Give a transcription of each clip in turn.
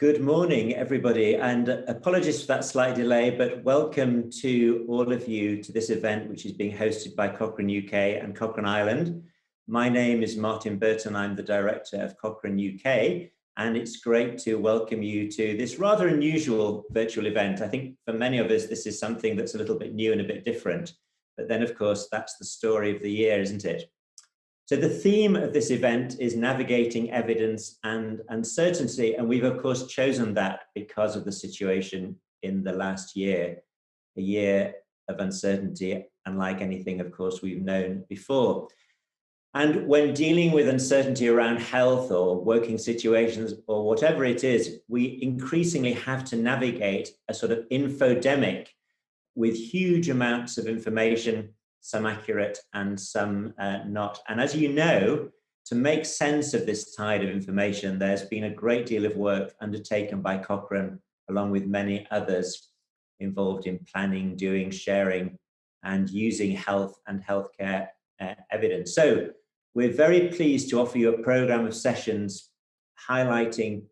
Good morning, everybody, and apologies for that slight delay, but welcome to all of you to this event, which is being hosted by Cochrane UK and Cochrane Ireland. My name is Martin Burton. I'm the director of Cochrane UK, and it's great to welcome you to this rather unusual virtual event. I think for many of us, this is something that's a little bit new and a bit different, but then of course, that's the story of the year, isn't it? So the theme of this event is navigating evidence and uncertainty, and we've of course chosen that because of the situation in the last year, a year of uncertainty, unlike anything of course we've known before. And when dealing with uncertainty around health or working situations or whatever it is, we increasingly have to navigate a sort of infodemic with huge amounts of information, some accurate and some not. And as you know, to make sense of this tide of information, there's been a great deal of work undertaken by Cochrane, along with many others involved in planning, doing, sharing, and using health and healthcare evidence. So we're very pleased to offer you a program of sessions highlighting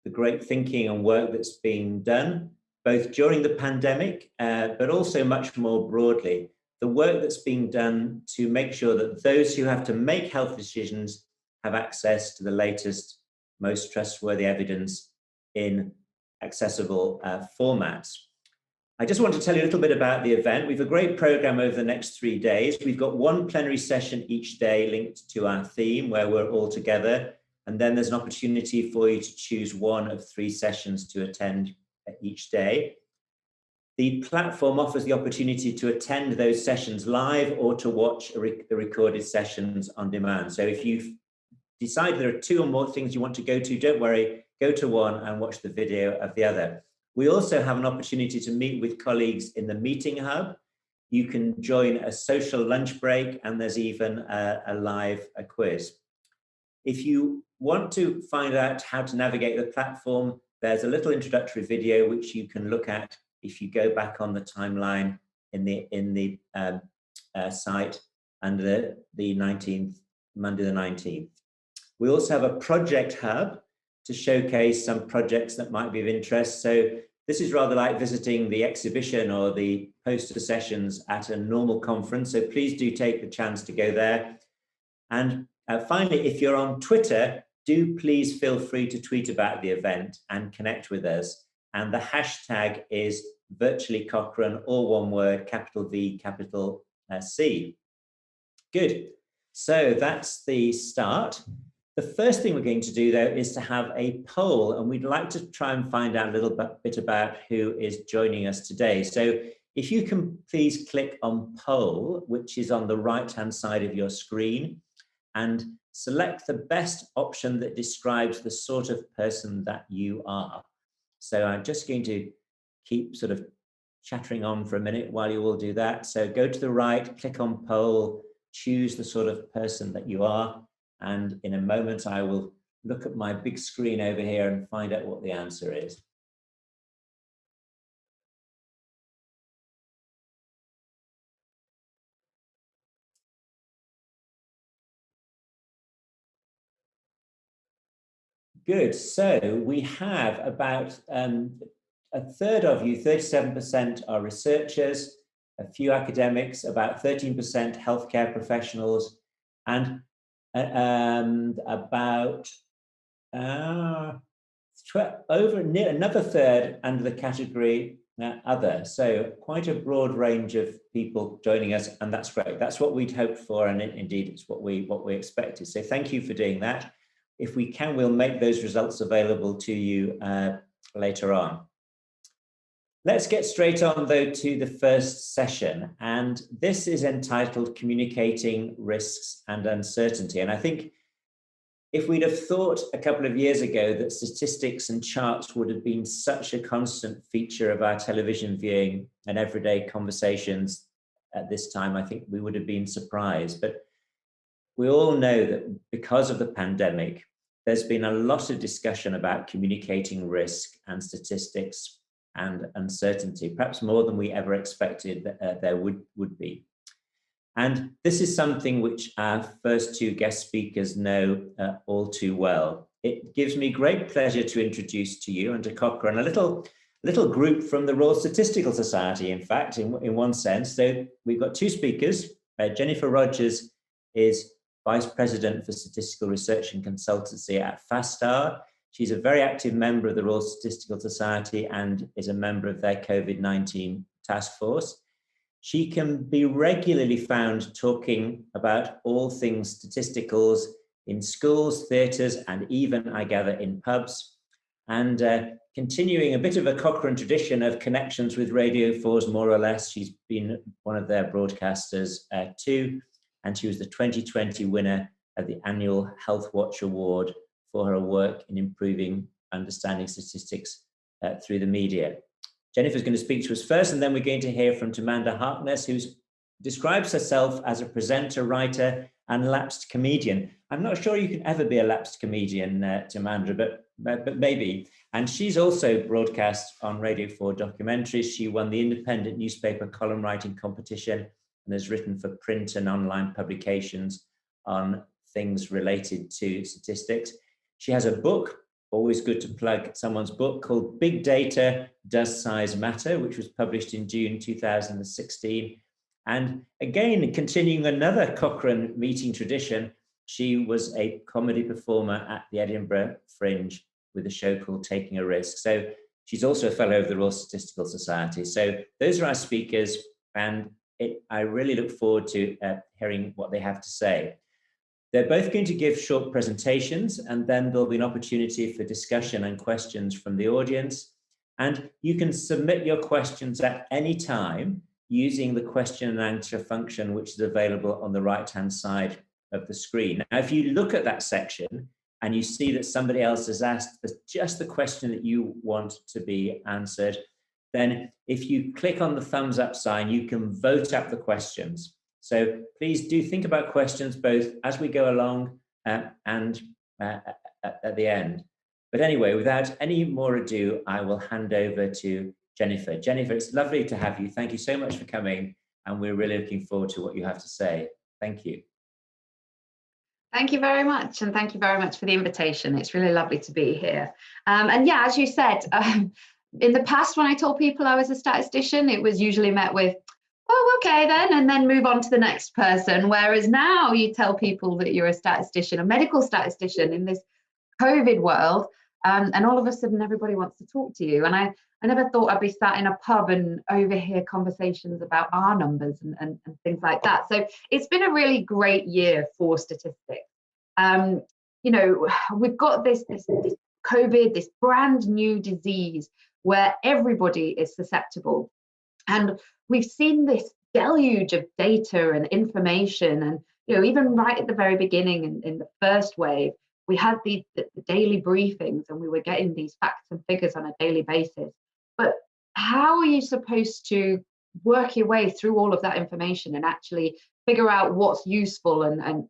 the great thinking and work that's been done, both during the pandemic, but also much more broadly, the work that's being done to make sure that those who have to make health decisions have access to the latest, most trustworthy evidence in accessible formats. I just want to tell you a little bit about the event. We've a great program over the next 3 days. We've got one plenary session each day linked to our theme where we're all together. And then there's an opportunity for you to choose one of 3 sessions to attend each day. The platform offers the opportunity to attend those sessions live or to watch the recorded sessions on demand. So if you've decided there are 2 or more things you want to go to, don't worry, go to one and watch the video of the other. We also have an opportunity to meet with colleagues in the meeting hub. You can join a social lunch break, and there's even a live quiz. If you want to find out how to navigate the platform, there's a little introductory video which you can look at if you go back on the timeline in the site under the 19th, Monday the 19th. We also have a project hub to showcase some projects that might be of interest. So this is rather like visiting the exhibition or the poster sessions at a normal conference. So please do take the chance to go there. And finally, if you're on Twitter, do please feel free to tweet about the event and connect with us. And the hashtag is virtually Cochrane, all one word, capital V, capital C. Good. So that's the start. The first thing we're going to do, though, is to have a poll, and we'd like to try and find out a little bit about who is joining us today. So if you can please click on poll, which is on the right-hand side of your screen, and select the best option that describes the sort of person that you are. So I'm just going to keep sort of chattering on for a minute while you all do that. So go to the right, click on poll, choose the sort of person that you are. And in a moment, I will look at my big screen over here and find out what the answer is. Good. So we have about a third of you, 37% are researchers, a few academics, about 13% healthcare professionals, and about another third under the category other. So quite a broad range of people joining us, and that's great. That's what we'd hoped for, and indeed it's what we expected. So thank you for doing that. If we can, we'll make those results available to you later on. Let's get straight on, though, to the first session. And this is entitled Communicating Risks and Uncertainty. And I think if we'd have thought a couple of years ago that statistics and charts would have been such a constant feature of our television viewing and everyday conversations at this time, I think we would have been surprised. But we all know that because of the pandemic, there's been a lot of discussion about communicating risk and statistics and uncertainty, perhaps more than we ever expected that there would be. And this is something which our first 2 guest speakers know all too well. it gives me great pleasure to introduce to you and to Cochrane a little group from the Royal Statistical Society, in fact, in one sense. So we've got two speakers. Jennifer Rogers is Vice President for Statistical Research and Consultancy at FASTAR. She's a very active member of the Royal Statistical Society and is a member of their COVID-19 task force. She can be regularly found talking about all things statisticals in schools, theatres, and even, I gather, in pubs. And continuing a bit of a Cochrane tradition of connections with Radio 4's more or less, she's been one of their broadcasters too, and she was the 2020 winner of the annual Health Watch Award for her work in improving understanding statistics through the media. Jennifer's going to speak to us first, and then we're going to hear from Tamanda Harkness, who describes herself as a presenter, writer, and lapsed comedian. I'm not sure you can ever be a lapsed comedian, Tamanda, but maybe. And she's also broadcast on Radio 4 documentaries. She won the independent newspaper column writing competition and has written for print and online publications on things related to statistics. She has a book, always good to plug someone's book, called Big Data, Does Size Matter, which was published in June 2016. And again, continuing another Cochrane meeting tradition, she was a comedy performer at the Edinburgh Fringe with a show called Taking a Risk. So she's also a fellow of the Royal Statistical Society. So those are our speakers, and I really look forward to hearing what they have to say. They're both going to give short presentations, and then there'll be an opportunity for discussion and questions from the audience. And you can submit your questions at any time using the question and answer function, which is available on the right-hand side of the screen. Now, if you look at that section and you see that somebody else has asked just the question that you want to be answered, then if you click on the thumbs up sign, you can vote up the questions. So please do think about questions both as we go along and at the end. But anyway, without any more ado, I will hand over to Jennifer. Jennifer, it's lovely to have you. Thank you so much for coming, and we're really looking forward to what you have to say. Thank you. Thank you very much, and thank you very much for the invitation. It's really lovely to be here. And yeah, as you said, in the past, when I told people I was a statistician, it was usually met with, oh, okay then, and then move on to the next person. Whereas now you tell people that you're a statistician, a medical statistician in this COVID world, and all of a sudden everybody wants to talk to you. And I never thought I'd be sat in a pub and overhear conversations about R numbers and things like that. So it's been a really great year for statistics. You know, we've got this COVID, this brand new disease where everybody is susceptible. And we've seen this deluge of data and information. And, you know, even right at the very beginning in the first wave, we had the daily briefings and we were getting these facts and figures on a daily basis. But how are you supposed to work your way through all of that information and actually figure out what's useful and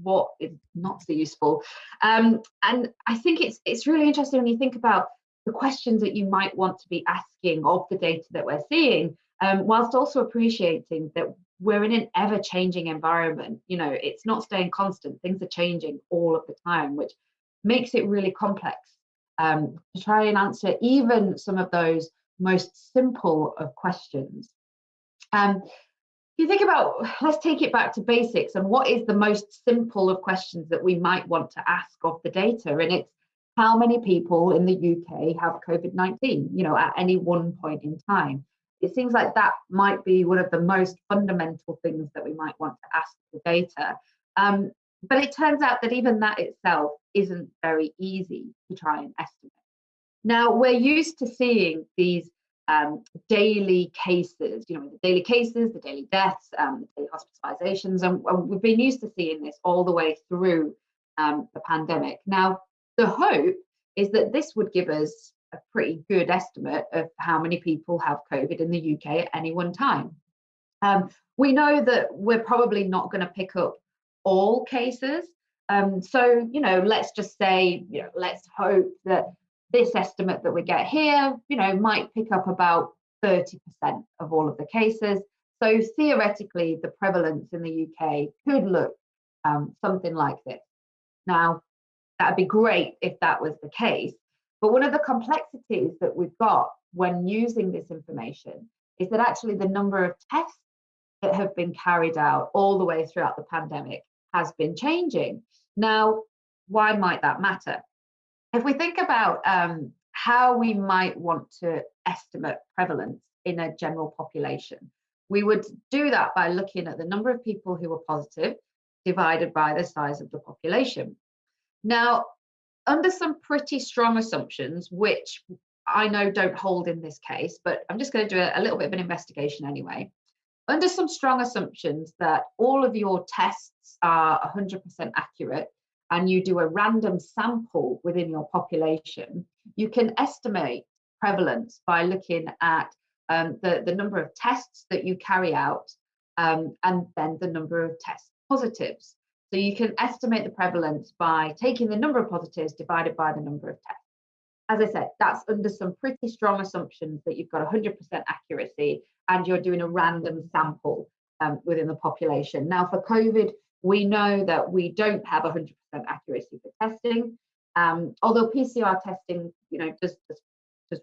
what is not so useful? And I think it's really interesting when you think about the questions that you might want to be asking of the data that we're seeing, whilst also appreciating that we're in an ever-changing environment. You know, it's not staying constant. Things are changing all of the time, which makes it really complex to try and answer even some of those most simple of questions. If you think about, let's take it back to basics, and what is the most simple of questions that we might want to ask of the data? And it's, how many people in the UK have COVID-19, you know, at any one point in time? It seems like that might be one of the most fundamental things that we might want to ask the data. But it turns out that even that itself isn't very easy to try and estimate. Now, we're used to seeing these daily cases, you know, the daily cases, the daily deaths, the daily hospitalizations, and we've been used to seeing this all the way through the pandemic. Now, the hope is that this would give us a pretty good estimate of how many people have COVID in the UK at any one time. We know that we're probably not going to pick up all cases. So, you know, let's just say, you know, let's hope that this estimate that we get here, you know, might pick up about 30% of all of the cases. So theoretically, the prevalence in the UK could look something like this. Now, That'd be great if that was the case. But one of the complexities that we've got when using this information is that actually the number of tests that have been carried out all the way throughout the pandemic has been changing. Now, why might that matter? If we think about how we might want to estimate prevalence in a general population, we would do that by looking at the number of people who were positive divided by the size of the population. Now, under some pretty strong assumptions, which I know don't hold in this case, but I'm just going to do a little bit of an investigation anyway. Under some strong assumptions that all of your tests are 100% accurate and you do a random sample within your population, you can estimate prevalence by looking at the number of tests that you carry out and then the number of test positives. So you can estimate the prevalence by taking the number of positives divided by the number of tests. As I said, that's under some pretty strong assumptions that you've got 100% accuracy and you're doing a random sample within the population. Now, for COVID, we know that we don't have 100% accuracy for testing, although PCR testing, does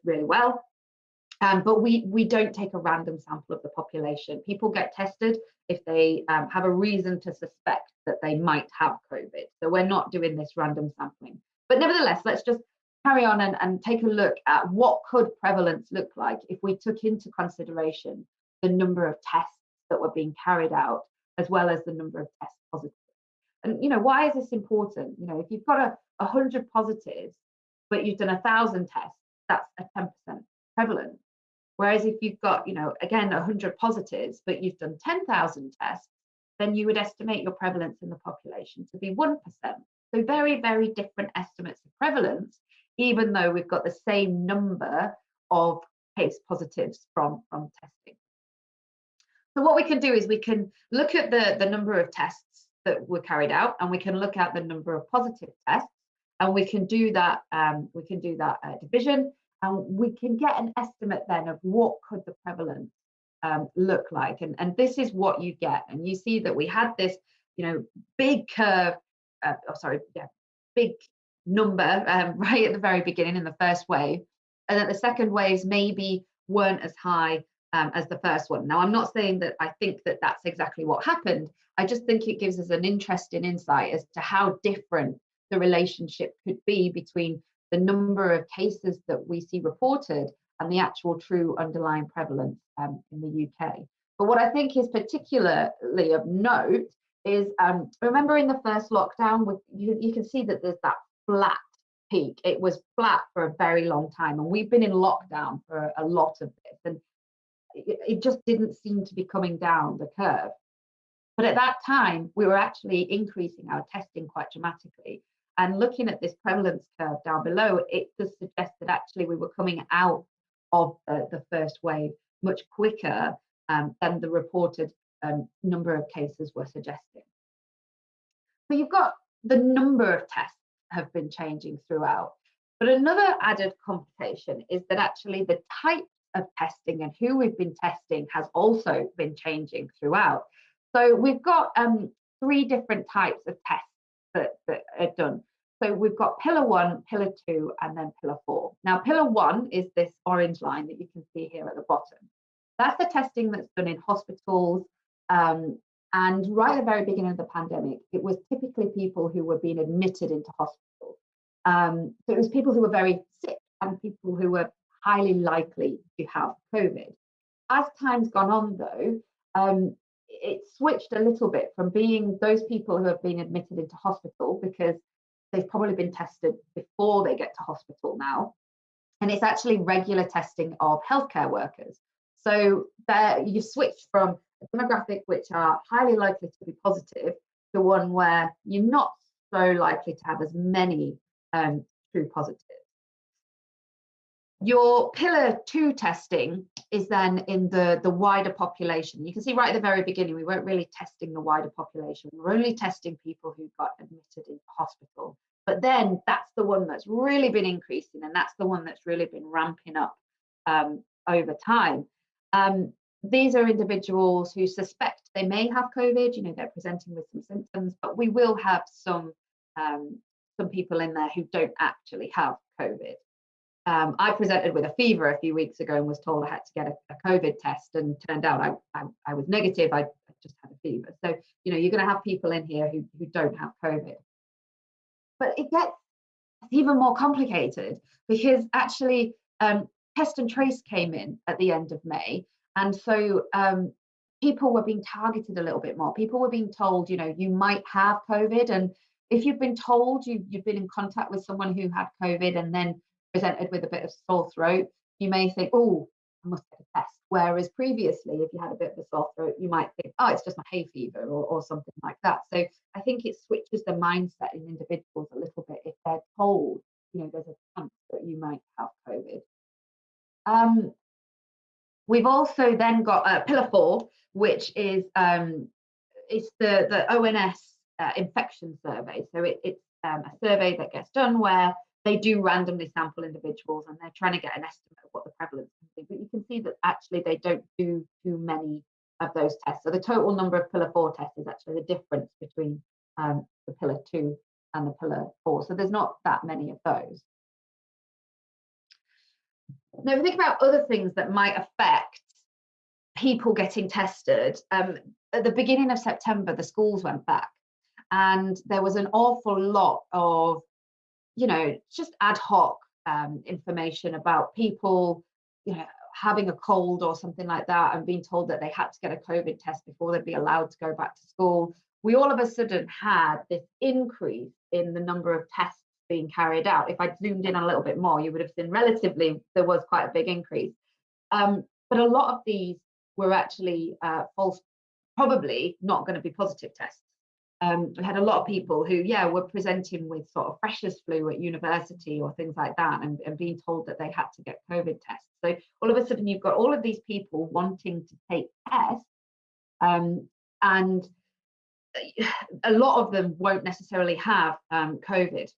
really well. But we don't take a random sample of the population. People get tested if they have a reason to suspect that they might have COVID. So we're not doing this random sampling. But nevertheless, let's just carry on and take a look at what could prevalence look like if we took into consideration the number of tests that were being carried out, as well as the number of test positives. And why is this important? If you've got 100 positives, but you've done 1,000 tests, that's a 10% prevalence. Whereas if you've got, again, 100 positives, but you've done 10,000 tests, then you would estimate your prevalence in the population to be 1%. So very, very different estimates of prevalence, even though we've got the same number of case positives from testing. So what we can do is we can look at the number of tests that were carried out, and we can look at the number of positive tests, and we can do that division, and we can get an estimate then of what could the prevalence look like. And this is what you get. And you see that we had this, big curve, big number right at the very beginning in the first wave, and that the second waves maybe weren't as high as the first one. Now, I'm not saying that I think that that's exactly what happened. I just think it gives us an interesting insight as to how different the relationship could be between the number of cases that we see reported and the actual true underlying prevalence in the UK. But what I think is particularly of note is, remember in the first lockdown, you can see that there's that flat peak. It was flat for a very long time, and we've been in lockdown for a lot of this, and it just didn't seem to be coming down the curve. But at that time, we were actually increasing our testing quite dramatically. And looking at this prevalence curve down below, it does suggest that actually we were coming out of the first wave much quicker than the reported number of cases were suggesting. So you've got the number of tests have been changing throughout. But another added complication is that actually the type of testing and who we've been testing has also been changing throughout. So we've got 3 different types of tests that are done. So we've got pillar 1, pillar 2, and then pillar 4. Now, pillar 1 is this orange line that you can see here at the bottom. That's the testing that's done in hospitals. And right at the very beginning of the pandemic, it was typically people who were being admitted into hospitals. So it was people who were very sick and people who were highly likely to have COVID. As time's gone on, though, it switched a little bit from being those people who have been admitted into hospital because they've probably been tested before they get to hospital now. And it's actually regular testing of healthcare workers. So there you switch from a demographic which are highly likely to be positive to one where you're not so likely to have as many true positives. Your pillar 2 testing is then in the wider population. You can see right at the very beginning, we weren't really testing the wider population. We were only testing people who got admitted into hospital. But then that's the one that's really been increasing, and that's the one that's really been ramping up over time. These are individuals who suspect they may have COVID, they're presenting with some symptoms, but we will have some some people in there who don't actually have COVID. I presented with a fever a few weeks ago and was told I had to get a COVID test, and turned out I was negative. I just had a fever. So, you're going to have people in here who don't have COVID. But it gets even more complicated, because actually test and trace came in at the end of May. And so people were being targeted a little bit more. People were being told, you might have COVID. And if you've been told you've been in contact with someone who had COVID and then presented with a bit of sore throat, you may think, oh, I must get a test. Whereas previously, if you had a bit of a sore throat, you might think, oh, it's just my hay fever or something like that. So I think it switches the mindset in individuals a little bit if they're told, there's a chance that you might have COVID. We've also then got Pillar 4, which is it's the ONS infection survey. So it's a survey that gets done where they do randomly sample individuals, and they're trying to get an estimate of what the prevalence can be. But you can see that actually they don't do too many of those tests. So the total number of Pillar 4 tests is actually the difference between the Pillar 2 and the Pillar 4. So there's not that many of those. Now, if we think about other things that might affect people getting tested, at the beginning of September, the schools went back, and there was an awful lot of just ad hoc information about people, having a cold or something like that, and being told that they had to get a COVID test before they'd be allowed to go back to school. We all of a sudden had this increase in the number of tests being carried out. If I'd zoomed in a little bit more, you would have seen relatively there was quite a big increase. But a lot of these were actually false, probably not going to be positive tests. We had a lot of people who, were presenting with sort of freshers flu at university or things like that, and being told that they had to get COVID tests. So all of a sudden, you've got all of these people wanting to take tests, and a lot of them won't necessarily have COVID.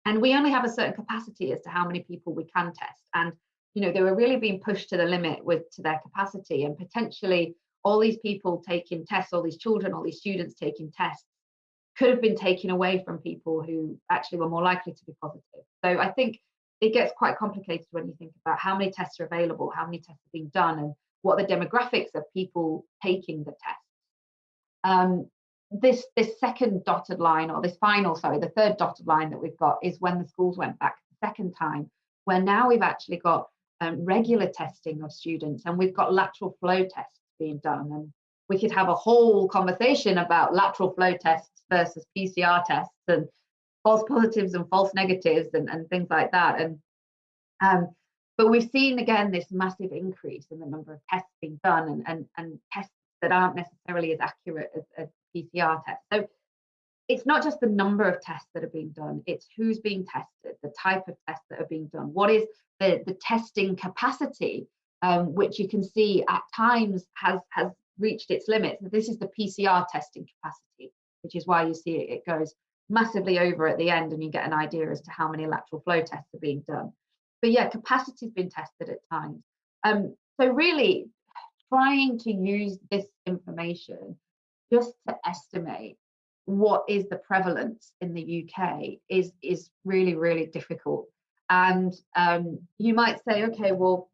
And we only have a certain capacity as to how many people we can test. And they were really being pushed to the limit to their capacity, and potentially all these people taking tests, all these children, all these students taking tests, could have been taken away from people who actually were more likely to be positive. So I think it gets quite complicated when you think about how many tests are available, how many tests are being done, and what the demographics of people taking the tests. This second dotted line, or the third dotted line that we've got is when the schools went back the second time, where now we've actually got regular testing of students, and we've got lateral flow tests being done. And we could have a whole conversation about lateral flow tests versus PCR tests and false positives and false negatives and things like that. But we've seen again this massive increase in the number of tests being done, and tests that aren't necessarily as accurate as PCR tests. So it's not just the number of tests that are being done, it's who's being tested, the type of tests that are being done, what is the testing capacity, which you can see at times has reached its limits. This is the PCR testing capacity, which is why you see it goes massively over at the end, and you get an idea as to how many lateral flow tests are being done. But capacity has been tested at times. So really trying to use this information just to estimate what is the prevalence in the UK is really, really difficult. And you might say, okay, well,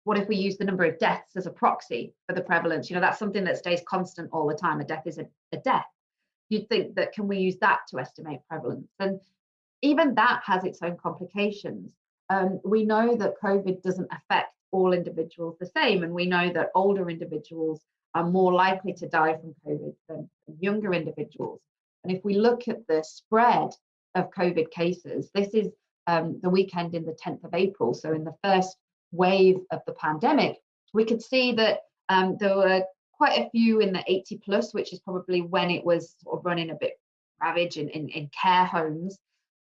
what if we use the number of deaths as a proxy for the prevalence? That's something that stays constant all the time. A death is a death. You'd think that, can we use that to estimate prevalence? And even that has its own complications. We know that COVID doesn't affect all individuals the same, and we know that older individuals are more likely to die from COVID than younger individuals. And if we look at the spread of COVID cases, this is the weekend in the 10th of April. So in the first wave of the pandemic, we could see that there were quite a few in the 80 plus, which is probably when it was sort of running a bit ravage in care homes.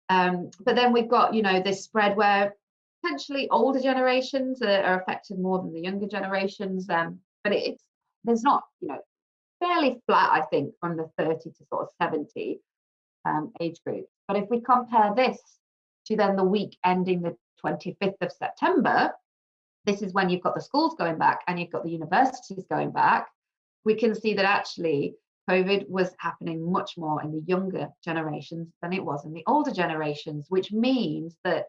But then we've got, this spread where potentially older generations are affected more than the younger generations. But there's not, fairly flat, I think, from the 30 to sort of 70 age group. But if we compare this to then the week ending the 25th of September, this is when you've got the schools going back and you've got the universities going back, we can see that actually COVID was happening much more in the younger generations than it was in the older generations, which means that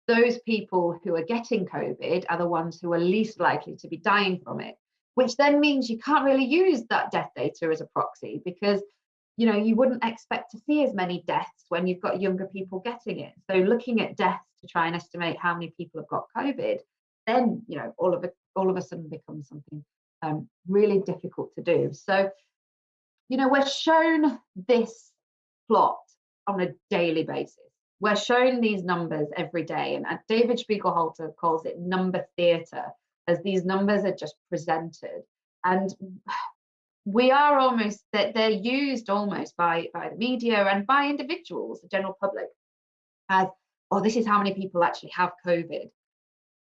those people who are getting COVID are the ones who are least likely to be dying from it, which then means you can't really use that death data as a proxy, because you wouldn't expect to see as many deaths when you've got younger people getting it. So looking at deaths to try and estimate how many people have got COVID, then all of a sudden becomes something really difficult to do. So we're shown this plot on a daily basis. We're shown these numbers every day, and David Spiegelhalter calls it number theatre, as these numbers are just presented. And we are almost, that they're used almost by the media and by individuals, the general public, as, oh, this is how many people actually have COVID.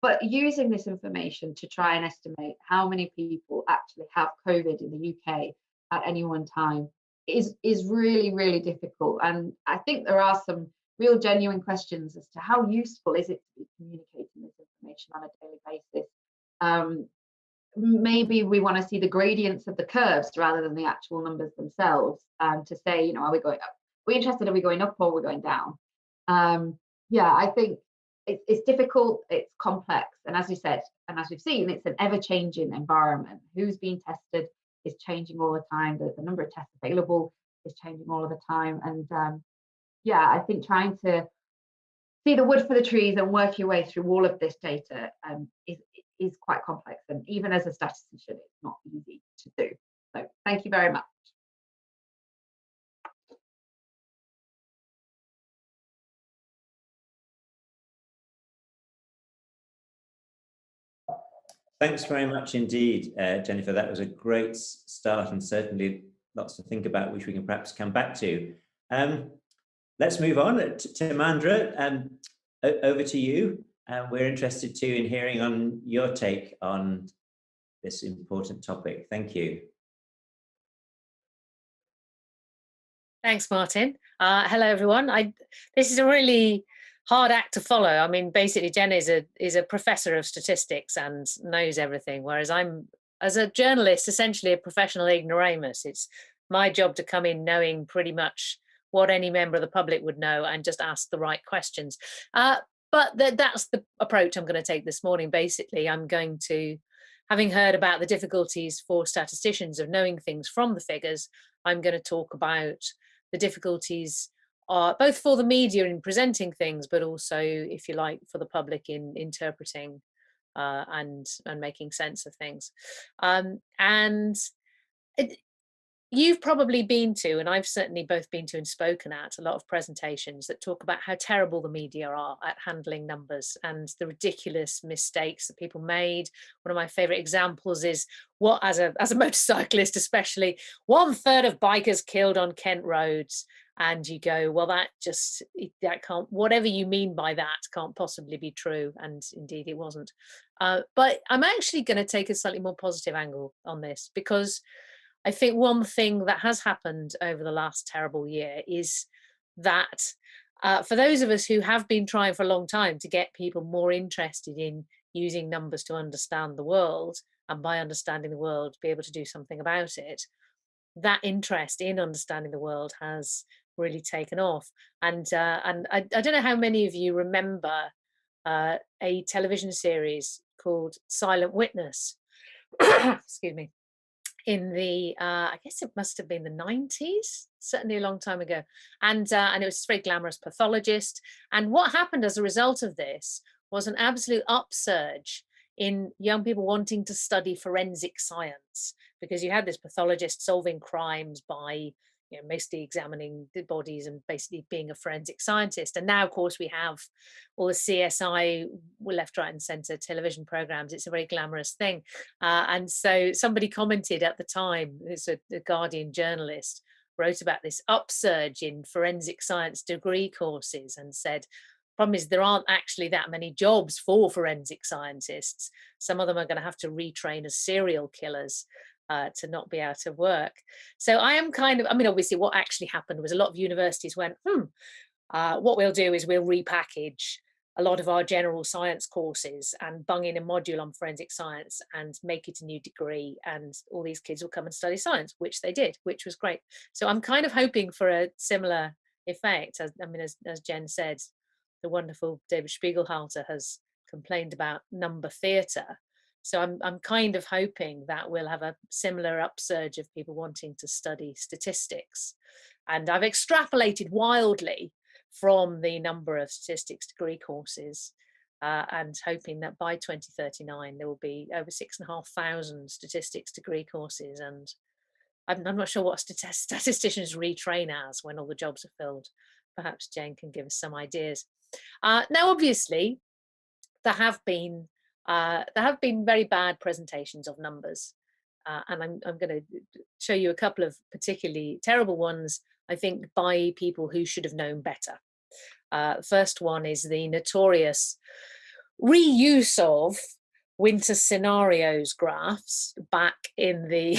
But using this information to try and estimate how many people actually have COVID in the UK at any one time is really, really difficult. And I think there are some real genuine questions as to how useful is it to be communicating this information on a daily basis. Maybe we want to see the gradients of the curves rather than the actual numbers themselves, to say, are we going up? We're interested, are we going up or we're going down? Yeah, I think it's difficult, it's complex, and as we said, and as we've seen, it's an ever-changing environment. Who's being tested is changing all the time. The number of tests available is changing all of the time, and yeah, I think trying to see the wood for the trees and work your way through all of this data is quite complex, and even as a statistician, it's not easy to do. So thank you very much. Thanks very much indeed, Jennifer. That was a great start, and certainly lots to think about, which we can perhaps come back to. Let's move on to Mandra. Over to you. We're interested too in hearing on your take on this important topic. Thank you. Thanks, Martin. Hello, everyone. This is a really hard act to follow. I mean, basically, Jen is a professor of statistics and knows everything, whereas I'm, as a journalist, essentially a professional ignoramus. It's my job to come in knowing pretty much what any member of the public would know and just ask the right questions. But that's the approach I'm going to take this morning. Basically, I'm going to, having heard about the difficulties for statisticians of knowing things from the figures, I'm going to talk about the difficulties both for the media in presenting things, but also, if you like, for the public in interpreting and making sense of things. You've probably been to, and I've certainly both been to and spoken at, a lot of presentations that talk about how terrible the media are at handling numbers and the ridiculous mistakes that people made. One of my favorite examples is what, as a motorcyclist especially, 1/3 of bikers killed on Kent roads. And you go, well, that can't, whatever you mean by that can't possibly be true. And indeed it wasn't. But I'm actually going to take a slightly more positive angle on this, because I think one thing that has happened over the last terrible year is that for those of us who have been trying for a long time to get people more interested in using numbers to understand the world, and by understanding the world, be able to do something about it, that interest in understanding the world has really taken off. And I don't know how many of you remember a television series called Silent Witness. Excuse me. In the, I guess it must have been the 90s, certainly a long time ago. And it was a very glamorous pathologist. And what happened as a result of this was an absolute upsurge in young people wanting to study forensic science, because you had this pathologist solving crimes by, mostly examining the bodies and basically being a forensic scientist. And now, of course, we have all the CSI, left, right and centre television programs. It's a very glamorous thing. And so somebody commented at the time, it's a Guardian journalist, wrote about this upsurge in forensic science degree courses and said, problem is there aren't actually that many jobs for forensic scientists. Some of them are going to have to retrain as serial killers to not be out of work. So I am obviously what actually happened was a lot of universities went, what we'll do is we'll repackage a lot of our general science courses and bung in a module on forensic science and make it a new degree, and all these kids will come and study science, which they did, which was great. So I'm kind of hoping for a similar effect. As Jen said, the wonderful David Spiegelhalter has complained about number theatre. So I'm kind of hoping that we'll have a similar upsurge of people wanting to study statistics. And I've extrapolated wildly from the number of statistics degree courses, and hoping that by 2039 there will be over 6,500 statistics degree courses. And I'm not sure what statisticians retrain as when all the jobs are filled. Perhaps Jane can give us some ideas. Now, obviously, there have been very bad presentations of numbers, and I'm going to show you a couple of particularly terrible ones, I think, by people who should have known better. First one is the notorious reuse of winter scenarios graphs back in the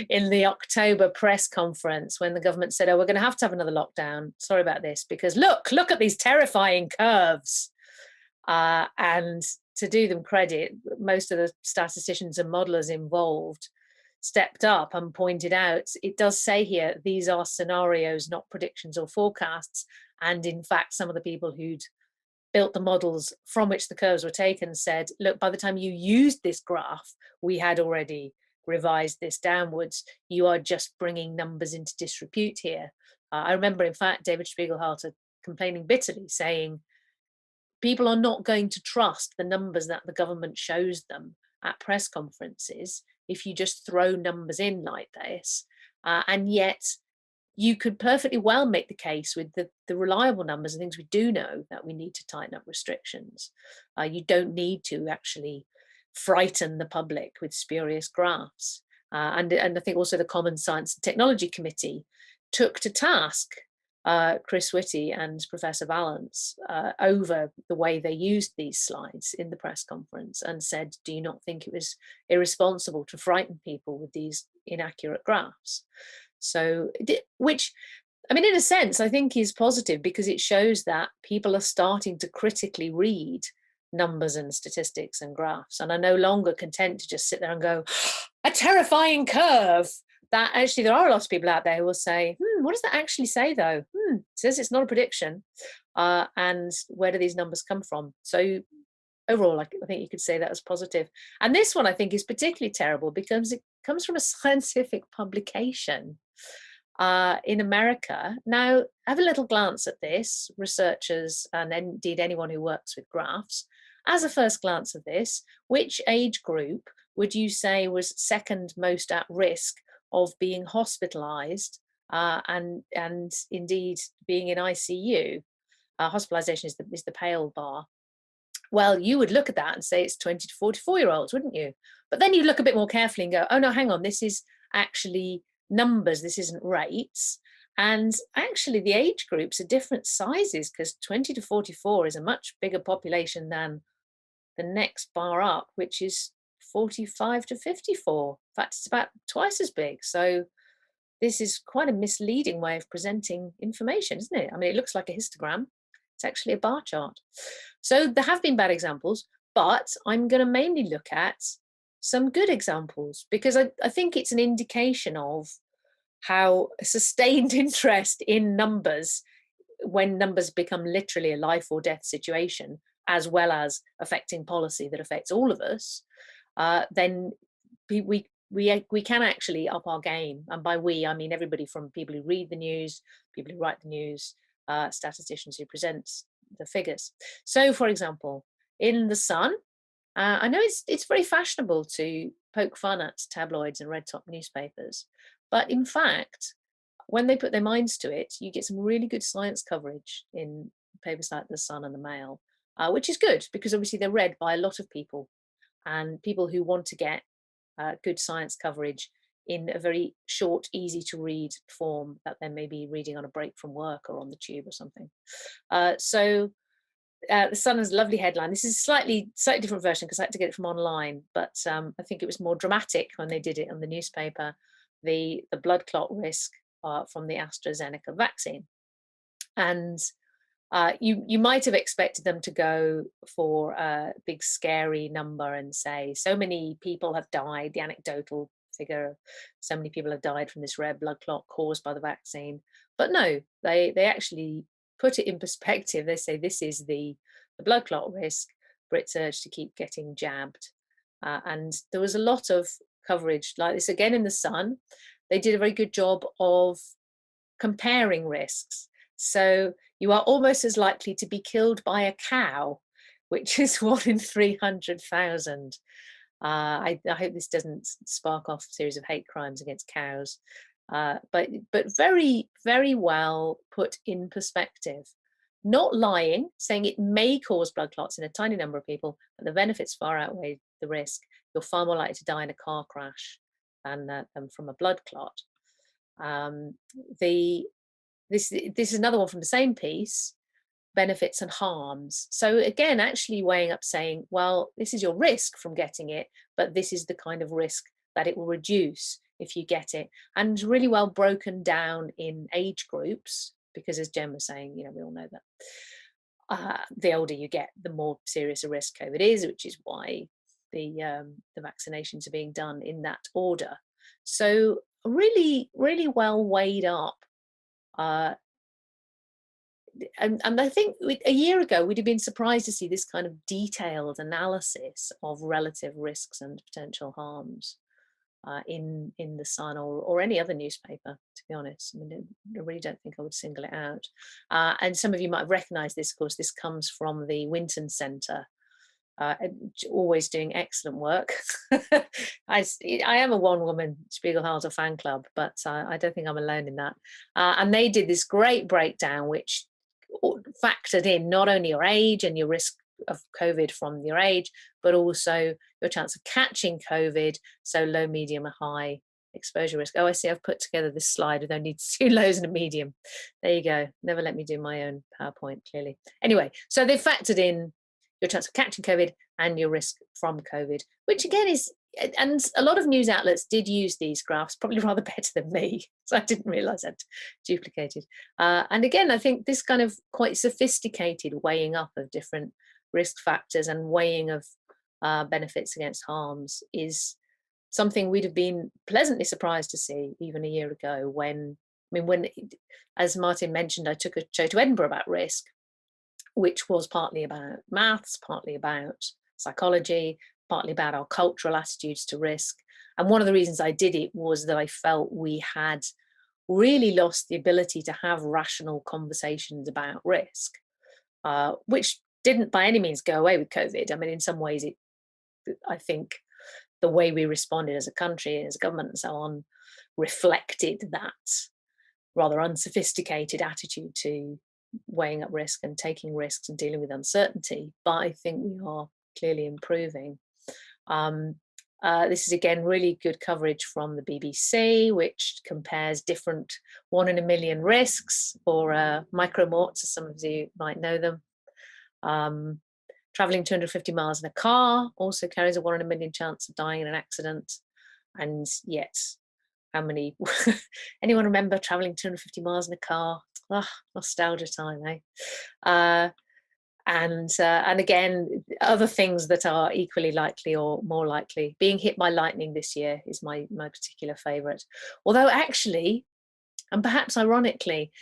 in the October press conference, when the government said, oh, we're going to have another lockdown. Sorry about this, because look at these terrifying curves. And to do them credit, most of the statisticians and modelers involved stepped up and pointed out, it does say here, these are scenarios, not predictions or forecasts. And in fact, some of the people who'd built the models from which the curves were taken said, look, by the time you used this graph, we had already revised this downwards. You are just bringing numbers into disrepute here. I remember, in fact, David Spiegelhalter complaining bitterly, saying, people are not going to trust the numbers that the government shows them at press conferences if you just throw numbers in like this. And yet you could perfectly well make the case with the reliable numbers and things we do know that we need to tighten up restrictions. You don't need to actually frighten the public with spurious graphs. And I think also the Common Science and Technology Committee took to task Chris Whitty and Professor Vallance over the way they used these slides in the press conference, and said, do you not think it was irresponsible to frighten people with these inaccurate graphs? So, which, I mean, in a sense, I think is positive, because it shows that people are starting to critically read numbers and statistics and graphs, and are no longer content to just sit there and go, a terrifying curve. That actually, there are a lot of people out there who will say, what does that actually say though? It says it's not a prediction. And where do these numbers come from? So overall, I think you could say that as positive. And this one I think is particularly terrible because it comes from a scientific publication in America. Now, have a little glance at this, researchers, and indeed anyone who works with graphs. As a first glance of this, which age group would you say was second most at risk of being hospitalized and indeed being in ICU? Hospitalization is the pale bar. Well, you would look at that and say it's 20 to 44-year-olds, wouldn't you? But then you look a bit more carefully and go, oh no, hang on, this is actually numbers, this isn't rates. And actually the age groups are different sizes, because 20 to 44 is a much bigger population than the next bar up, which is 45 to 54. In fact, it's about twice as big. So this is quite a misleading way of presenting information, isn't it? I mean, it looks like a histogram. It's actually a bar chart. So there have been bad examples, but I'm going to mainly look at some good examples, because I think it's an indication of how a sustained interest in numbers, when numbers become literally a life or death situation, as well as affecting policy that affects all of us, then we can actually up our game. And by we, I mean everybody from people who read the news, people who write the news, statisticians who present the figures. So, for example, in The Sun, I know it's very fashionable to poke fun at tabloids and red top newspapers, but in fact, when they put their minds to it, you get some really good science coverage in papers like The Sun and The Mail, which is good, because obviously they're read by a lot of people, and people who want to get good science coverage in a very short, easy to read form that they may be reading on a break from work or on the tube or something. So The Sun has a lovely headline. This is a slightly different version because I had to get it from online, but I think it was more dramatic when they did it on the newspaper, the blood clot risk from the AstraZeneca vaccine. And You might have expected them to go for a big scary number and say so many people have died, the anecdotal figure, so many people have died from this rare blood clot caused by the vaccine. But no, they actually put it in perspective. They say this is the blood clot risk, Brits urged to keep getting jabbed. And there was a lot of coverage like this again in the Sun. They did a very good job of comparing risks. So you are almost as likely to be killed by a cow, which is 1 in 300,000. I hope this doesn't spark off a series of hate crimes against cows, but very, very well put in perspective. Not lying, saying it may cause blood clots in a tiny number of people, but the benefits far outweigh the risk. You're far more likely to die in a car crash than from a blood clot. This is another one from the same piece, benefits and harms. So again, actually weighing up saying, well, this is your risk from getting it, but this is the kind of risk that it will reduce if you get it. And really well broken down in age groups, because as Jen was saying, we all know that the older you get, the more serious a risk COVID is, which is why the vaccinations are being done in that order. So really, really well weighed up. And I think a year ago, we'd have been surprised to see this kind of detailed analysis of relative risks and potential harms in the Sun or any other newspaper, to be honest. I mean, I really don't think I would single it out. And some of you might have recognised this. Of course, this comes from the Winton Centre, always doing excellent work. I am a one-woman Spiegelhalter fan club, but I don't think I'm alone in that. And they did this great breakdown, which factored in not only your age and your risk of COVID from your age, but also your chance of catching COVID, so low, medium, and high exposure risk. Oh, I see I've put together this slide with only 2 lows and a medium. There you go. Never let me do my own PowerPoint, clearly. Anyway, so they factored in your chance of catching COVID and your risk from COVID, which again is, and a lot of news outlets did use these graphs, probably rather better than me, so I didn't realise I'd duplicated. And again, I think this kind of quite sophisticated weighing up of different risk factors and weighing of benefits against harms is something we'd have been pleasantly surprised to see even a year ago when, as Martin mentioned, I took a show to Edinburgh about risk, which was partly about maths, partly about psychology, partly about our cultural attitudes to risk. And one of the reasons I did it was that I felt we had really lost the ability to have rational conversations about risk, which didn't by any means go away with COVID. I mean, in some ways, I think the way we responded as a country, as a government and so on, reflected that rather unsophisticated attitude to weighing up risk and taking risks and dealing with uncertainty. But I think we are clearly improving. This is again really good coverage from the BBC, which compares different 1 in a million risks, or micromorts, as some of you might know them. Traveling 250 miles in a car also carries a 1 in a million chance of dying in an accident. And yet, how many, anyone remember traveling 250 miles in a car? Oh, nostalgia time, eh? And again, other things that are equally likely or more likely. Being hit by lightning this year is my particular favourite. Although actually, and perhaps ironically,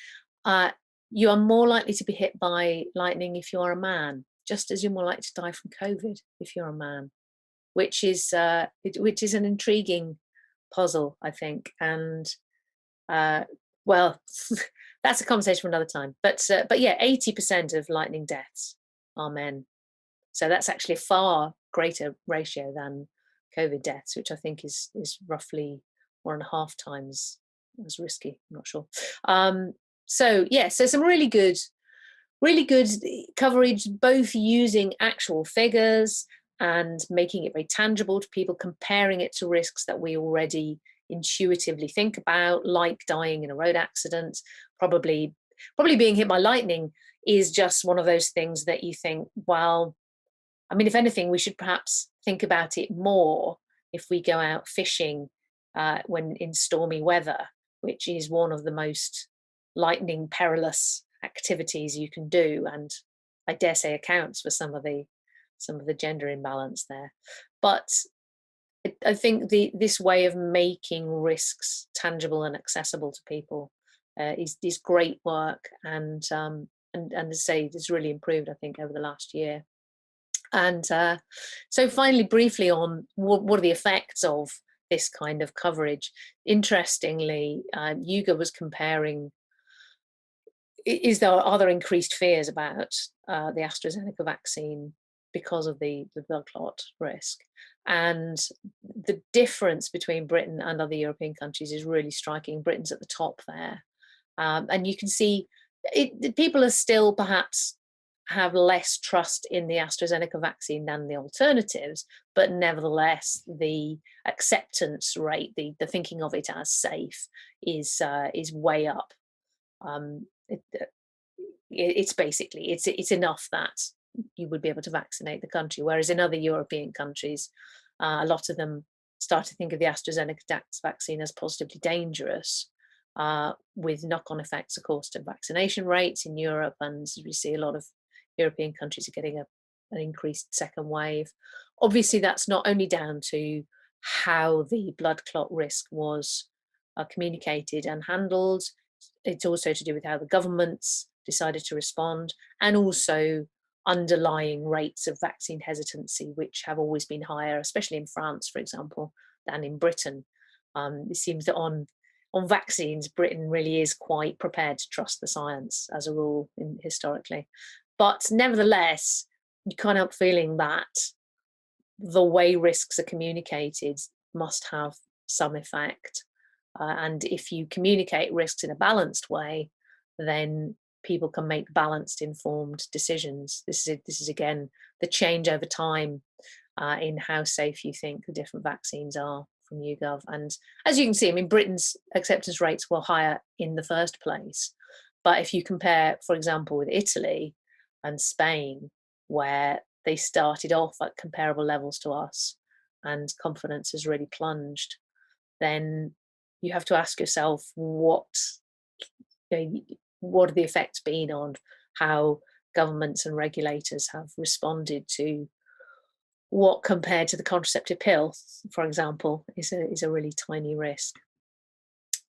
you are more likely to be hit by lightning if you are a man, just as you're more likely to die from COVID if you're a man, which is an intriguing puzzle, I think. And well, that's a conversation for another time. But yeah, 80% of lightning deaths are men. So that's actually a far greater ratio than COVID deaths, which I think is roughly 1.5 times as risky. I'm not sure. So yeah, so some really good coverage, both using actual figures and making it very tangible to people, comparing it to risks that we already intuitively think about, like dying in a road accident. Probably being hit by lightning is just one of those things that you think, well, I mean, if anything, we should perhaps think about it more if we go out fishing when in stormy weather, which is one of the most lightning perilous activities you can do, and I dare say accounts for some of the gender imbalance there. But I think this way of making risks tangible and accessible to people is great work, and as I say, it's really improved, I think, over the last year. And so finally, briefly on what are the effects of this kind of coverage. Interestingly, Yuga was comparing, are there increased fears about the AstraZeneca vaccine because of the blood clot risk? And the difference between Britain and other European countries is really striking. Britain's at the top there. And you can see people are still perhaps have less trust in the AstraZeneca vaccine than the alternatives, but nevertheless, the acceptance rate, the thinking of it as safe, is way up. It's basically it's enough that you would be able to vaccinate the country, whereas in other European countries, a lot of them start to think of the AstraZeneca vaccine as positively dangerous, with knock-on effects, of course, to vaccination rates in Europe, and we see a lot of European countries are getting an increased second wave. Obviously, that's not only down to how the blood clot risk was communicated and handled, it's also to do with how the governments decided to respond, and also underlying rates of vaccine hesitancy, which have always been higher, especially in France, for example, than in Britain. It seems that on vaccines, Britain really is quite prepared to trust the science as a rule historically. But nevertheless, you can't help feeling that the way risks are communicated must have some effect. And if you communicate risks in a balanced way, then people can make balanced, informed decisions. This is again the change over time in how safe you think the different vaccines are from YouGov. And as you can see, I mean, Britain's acceptance rates were higher in the first place. But if you compare, for example, with Italy and Spain, where they started off at comparable levels to us and confidence has really plunged, then you have to ask yourself what are the effects been on how governments and regulators have responded to what, compared to the contraceptive pill, for example, is a really tiny risk.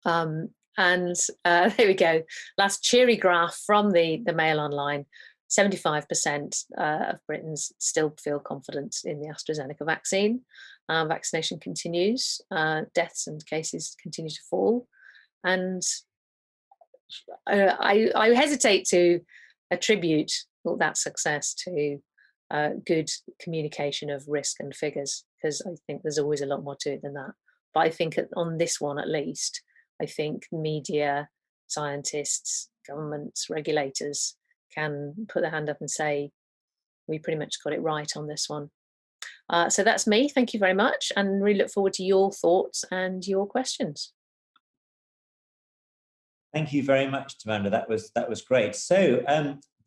And there we go. Last cheery graph from the Mail Online. 75% of Britons still feel confident in the AstraZeneca vaccine. Vaccination continues. Deaths and cases continue to fall. And I hesitate to attribute all that success to good communication of risk and figures, because I think there's always a lot more to it than that. But I think on this one, at least, I think media, scientists, governments, regulators can put their hand up and say, we pretty much got it right on this one. So that's me. Thank you very much, and really look forward to your thoughts and your questions. Thank you very much, Tamanda. That was great. So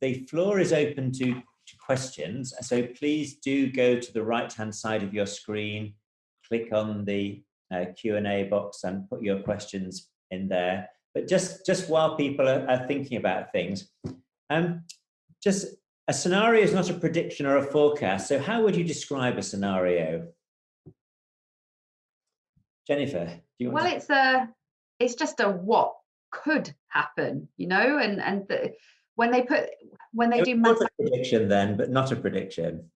the floor is open to questions. So please do go to the right-hand side of your screen, click on the Q&A box and put your questions in there. But just while people are thinking about things, just a scenario is not a prediction or a forecast. So how would you describe a scenario? Jennifer, do you want to... it's just a what could happen, you know, and when they do not a prediction then, but not a prediction.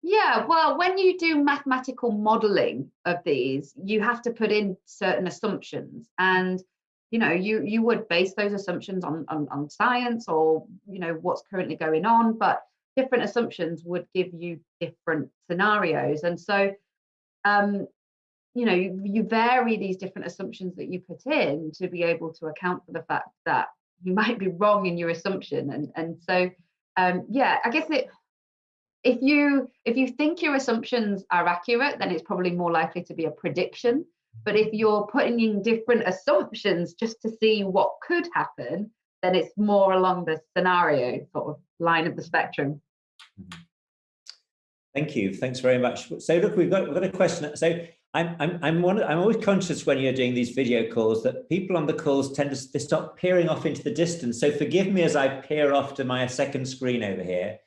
Yeah, well, when you do mathematical modeling of these, you have to put in certain assumptions, and you know, you would base those assumptions on science, or you know, what's currently going on, but different assumptions would give you different scenarios. And so you know, you vary these different assumptions that you put in to be able to account for the fact that you might be wrong in your assumption. And so yeah, I guess if you think your assumptions are accurate, then it's probably more likely to be a prediction. But if you're putting in different assumptions just to see what could happen, then it's more along the scenario sort of line of the spectrum. Thank you. Thanks very much. So look, we've got a question. So I'm always conscious when you're doing these video calls that people on the calls tend to they stop peering off into the distance. So forgive me as I peer off to my second screen over here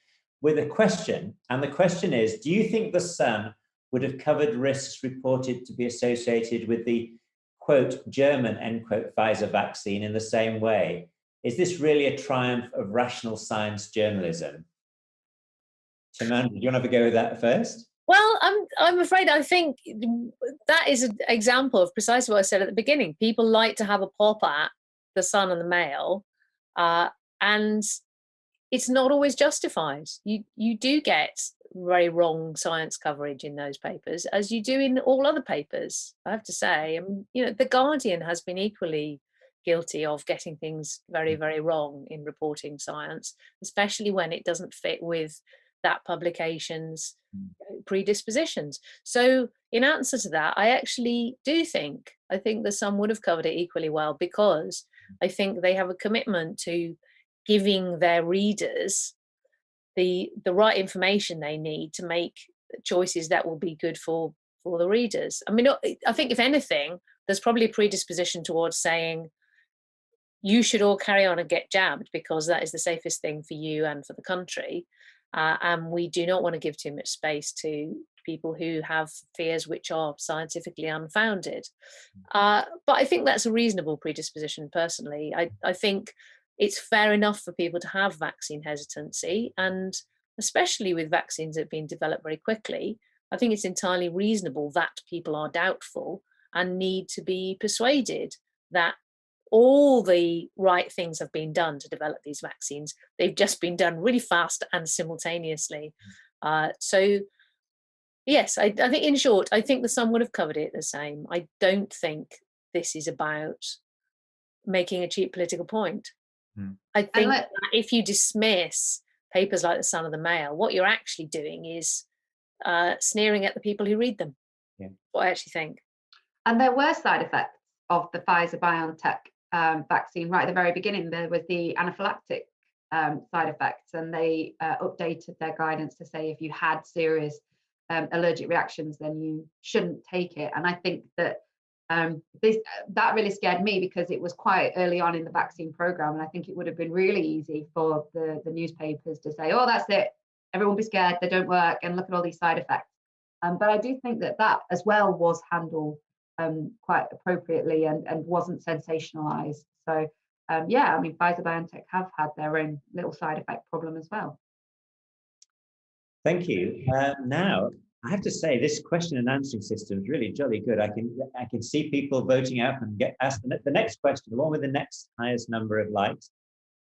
with a question. And the question is, do you think the Sun would have covered risks reported to be associated with the, quote, German, end quote, Pfizer vaccine in the same way? Is this really a triumph of rational science journalism? Timon, do you want to have a go with that first? Well, I'm afraid I think that is an example of precisely what I said at the beginning. People like to have a pop at the Sun and the Mail, and it's not always justified. You do get very wrong science coverage in those papers, as you do in all other papers, I have to say. And The Guardian has been equally guilty of getting things very, very wrong in reporting science, especially when it doesn't fit with that publication's predispositions. So in answer to that, I actually do think, the Sun would have covered it equally well, because I think they have a commitment to giving their readers the right information they need to make choices that will be good for the readers. I mean, I think if anything, there's probably a predisposition towards saying you should all carry on and get jabbed because that is the safest thing for you and for the country. And we do not want to give too much space to people who have fears which are scientifically unfounded. But I think that's a reasonable predisposition, personally. I think it's fair enough for people to have vaccine hesitancy, and especially with vaccines that have been developed very quickly, I think it's entirely reasonable that people are doubtful and need to be persuaded that all the right things have been done to develop these vaccines. They've just been done really fast and simultaneously. So yes, I think in short, I think the Sun would have covered it the same. I don't think this is about making a cheap political point. I think that if you dismiss papers like the Sun or the Mail, what you're actually doing is sneering at the people who read them. Yeah. What I actually think. And there were side effects of the Pfizer-BioNTech vaccine right at the very beginning. There was the anaphylactic side effects, and they updated their guidance to say if you had serious allergic reactions, then you shouldn't take it. And I think that that really scared me, because it was quite early on in the vaccine program, and I think it would have been really easy for the newspapers to say, oh, that's it, everyone be scared, they don't work, and look at all these side effects. But I do think that as well was handled quite appropriately and wasn't sensationalized. So yeah, I mean, Pfizer-BioNTech have had their own little side effect problem as well. Thank you. Now, I have to say, this question and answering system is really jolly good. I can see people voting out and get asked. The next question, the one with the next highest number of likes,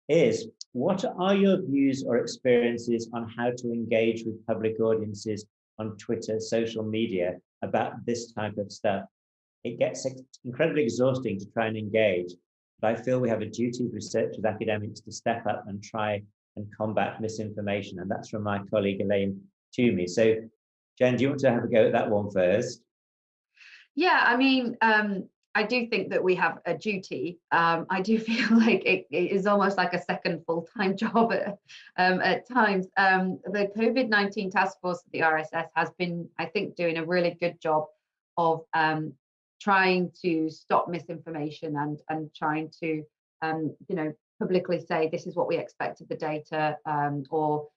is what are your views or experiences on how to engage with public audiences on Twitter, social media about this type of stuff? It gets incredibly exhausting to try and engage, but I feel we have a duty as researchers, academics, to step up and try and combat misinformation. And that's from my colleague Elaine Toomey. So Jen, do you want to have a go at that one first? Yeah, I mean, I do think that we have a duty. I do feel like it is almost like a second full-time job at times. The COVID-19 task force at the RSS has been, I think, doing a really good job of trying to stop misinformation and trying to, publicly say this is what we expect of the data, or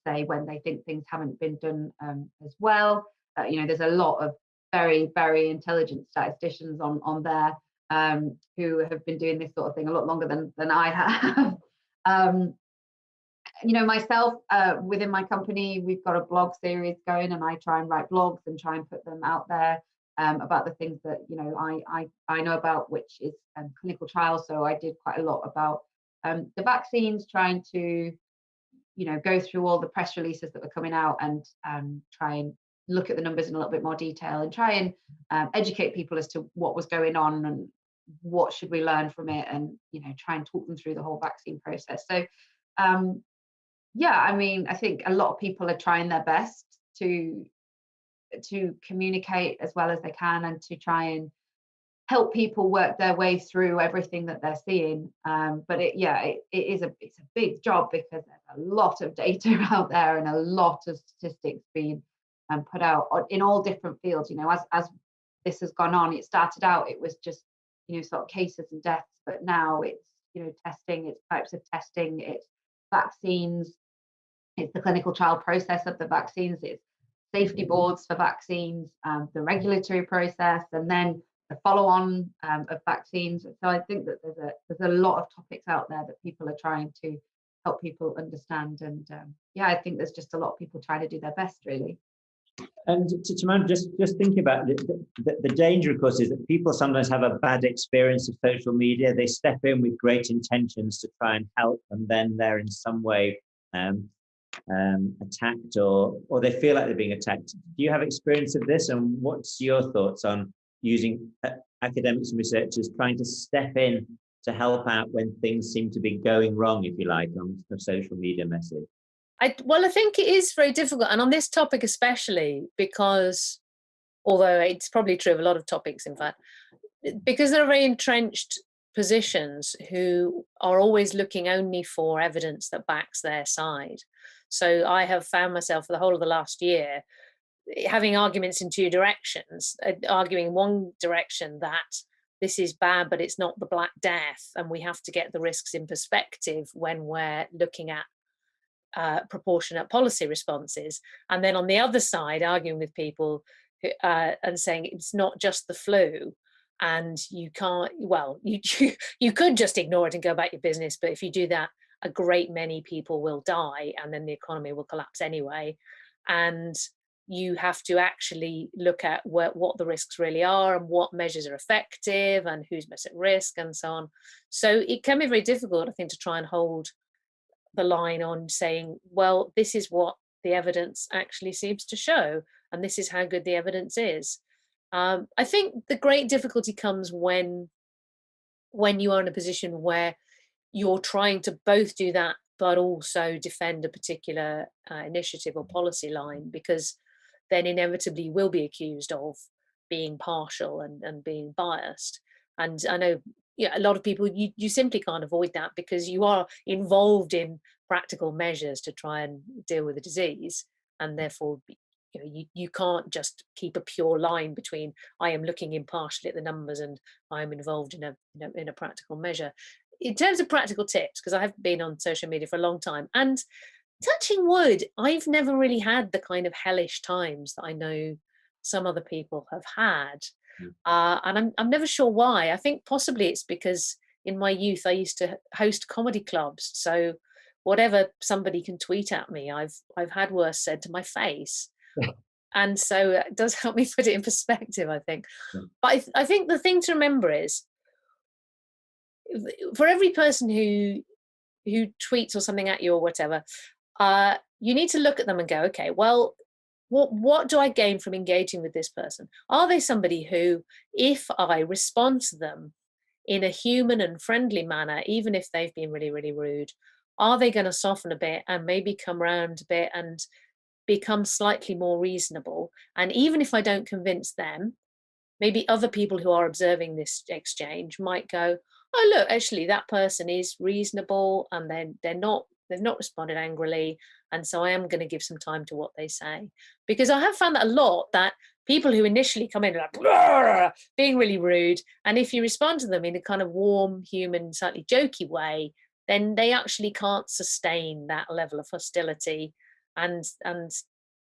say when they think things haven't been done as well. There's a lot of very, very intelligent statisticians on there who have been doing this sort of thing a lot longer than I have. Myself, within my company, we've got a blog series going, and I try and write blogs and try and put them out there about the things that I know about, which is clinical trials. So I did quite a lot about the vaccines, trying to go through all the press releases that were coming out and try and look at the numbers in a little bit more detail and try and educate people as to what was going on and what should we learn from it, and try and talk them through the whole vaccine process. So yeah, I mean, I think a lot of people are trying their best to communicate as well as they can and to try and help people work their way through everything that they're seeing. But it's a big job, because there's a lot of data out there and a lot of statistics being put out in all different fields. You know, as this has gone on, it started out, it was just, you know, sort of cases and deaths, but now it's, you know, testing, it's types of testing, it's vaccines, it's the clinical trial process of the vaccines, it's safety boards for vaccines, the regulatory process, and then the follow-on of vaccines. So I think that there's a lot of topics out there that people are trying to help people understand, and yeah, I think there's just a lot of people trying to do their best, really. And to just thinking about the danger, of course, is that people sometimes have a bad experience of social media. They step in with great intentions to try and help, and then they're in some way attacked, or they feel like they're being attacked. Do you have experience of this, and what's your thoughts on using academics and researchers trying to step in to help out when things seem to be going wrong, if you like, on a social media message? Well, I think it is very difficult, and on this topic especially, because although it's probably true of a lot of topics, in fact, because there are very entrenched positions who are always looking only for evidence that backs their side. So I have found myself for the whole of the last year having arguments in two directions, arguing one direction that this is bad, but it's not the Black Death, and we have to get the risks in perspective when we're looking at proportionate policy responses. And then on the other side, arguing with people who, and saying it's not just the flu, and you can't, well, you could just ignore it and go about your business, but if you do that, a great many people will die, and then the economy will collapse anyway. And you have to actually look at what the risks really are, and what measures are effective, and who's most at risk, and so on. So it can be very difficult, I think, to try and hold the line on saying, well, this is what the evidence actually seems to show, and this is how good the evidence is. I think the great difficulty comes when you are in a position where you're trying to both do that but also defend a particular initiative or policy line, because then inevitably you will be accused of being partial and being biased. And I know, yeah, a lot of people, you simply can't avoid that, because you are involved in practical measures to try and deal with the disease, and therefore you can't just keep a pure line between I am looking impartially at the numbers and I am involved in a practical measure. In terms of practical tips, because I have been on social media for a long time, and touching wood, I've never really had the kind of hellish times that I know some other people have had. And I'm never sure why. I think possibly it's because in my youth I used to host comedy clubs, so whatever somebody can tweet at me, I've had worse said to my face. And so it does help me put it in perspective, I think. But I think the thing to remember is, for every person who tweets or something at you or whatever, you need to look at them and go, okay, well, what do I gain from engaging with this person? Are they somebody who, if I respond to them in a human and friendly manner, even if they've been really, really rude, are they going to soften a bit and maybe come around a bit and become slightly more reasonable? And even if I don't convince them, maybe other people who are observing this exchange might go, oh, look, actually that person is reasonable, and they've not responded angrily, and so I am going to give some time to what they say. Because I have found that a lot, that people who initially come in like being really rude, and if you respond to them in a kind of warm, human, slightly jokey way, then they actually can't sustain that level of hostility and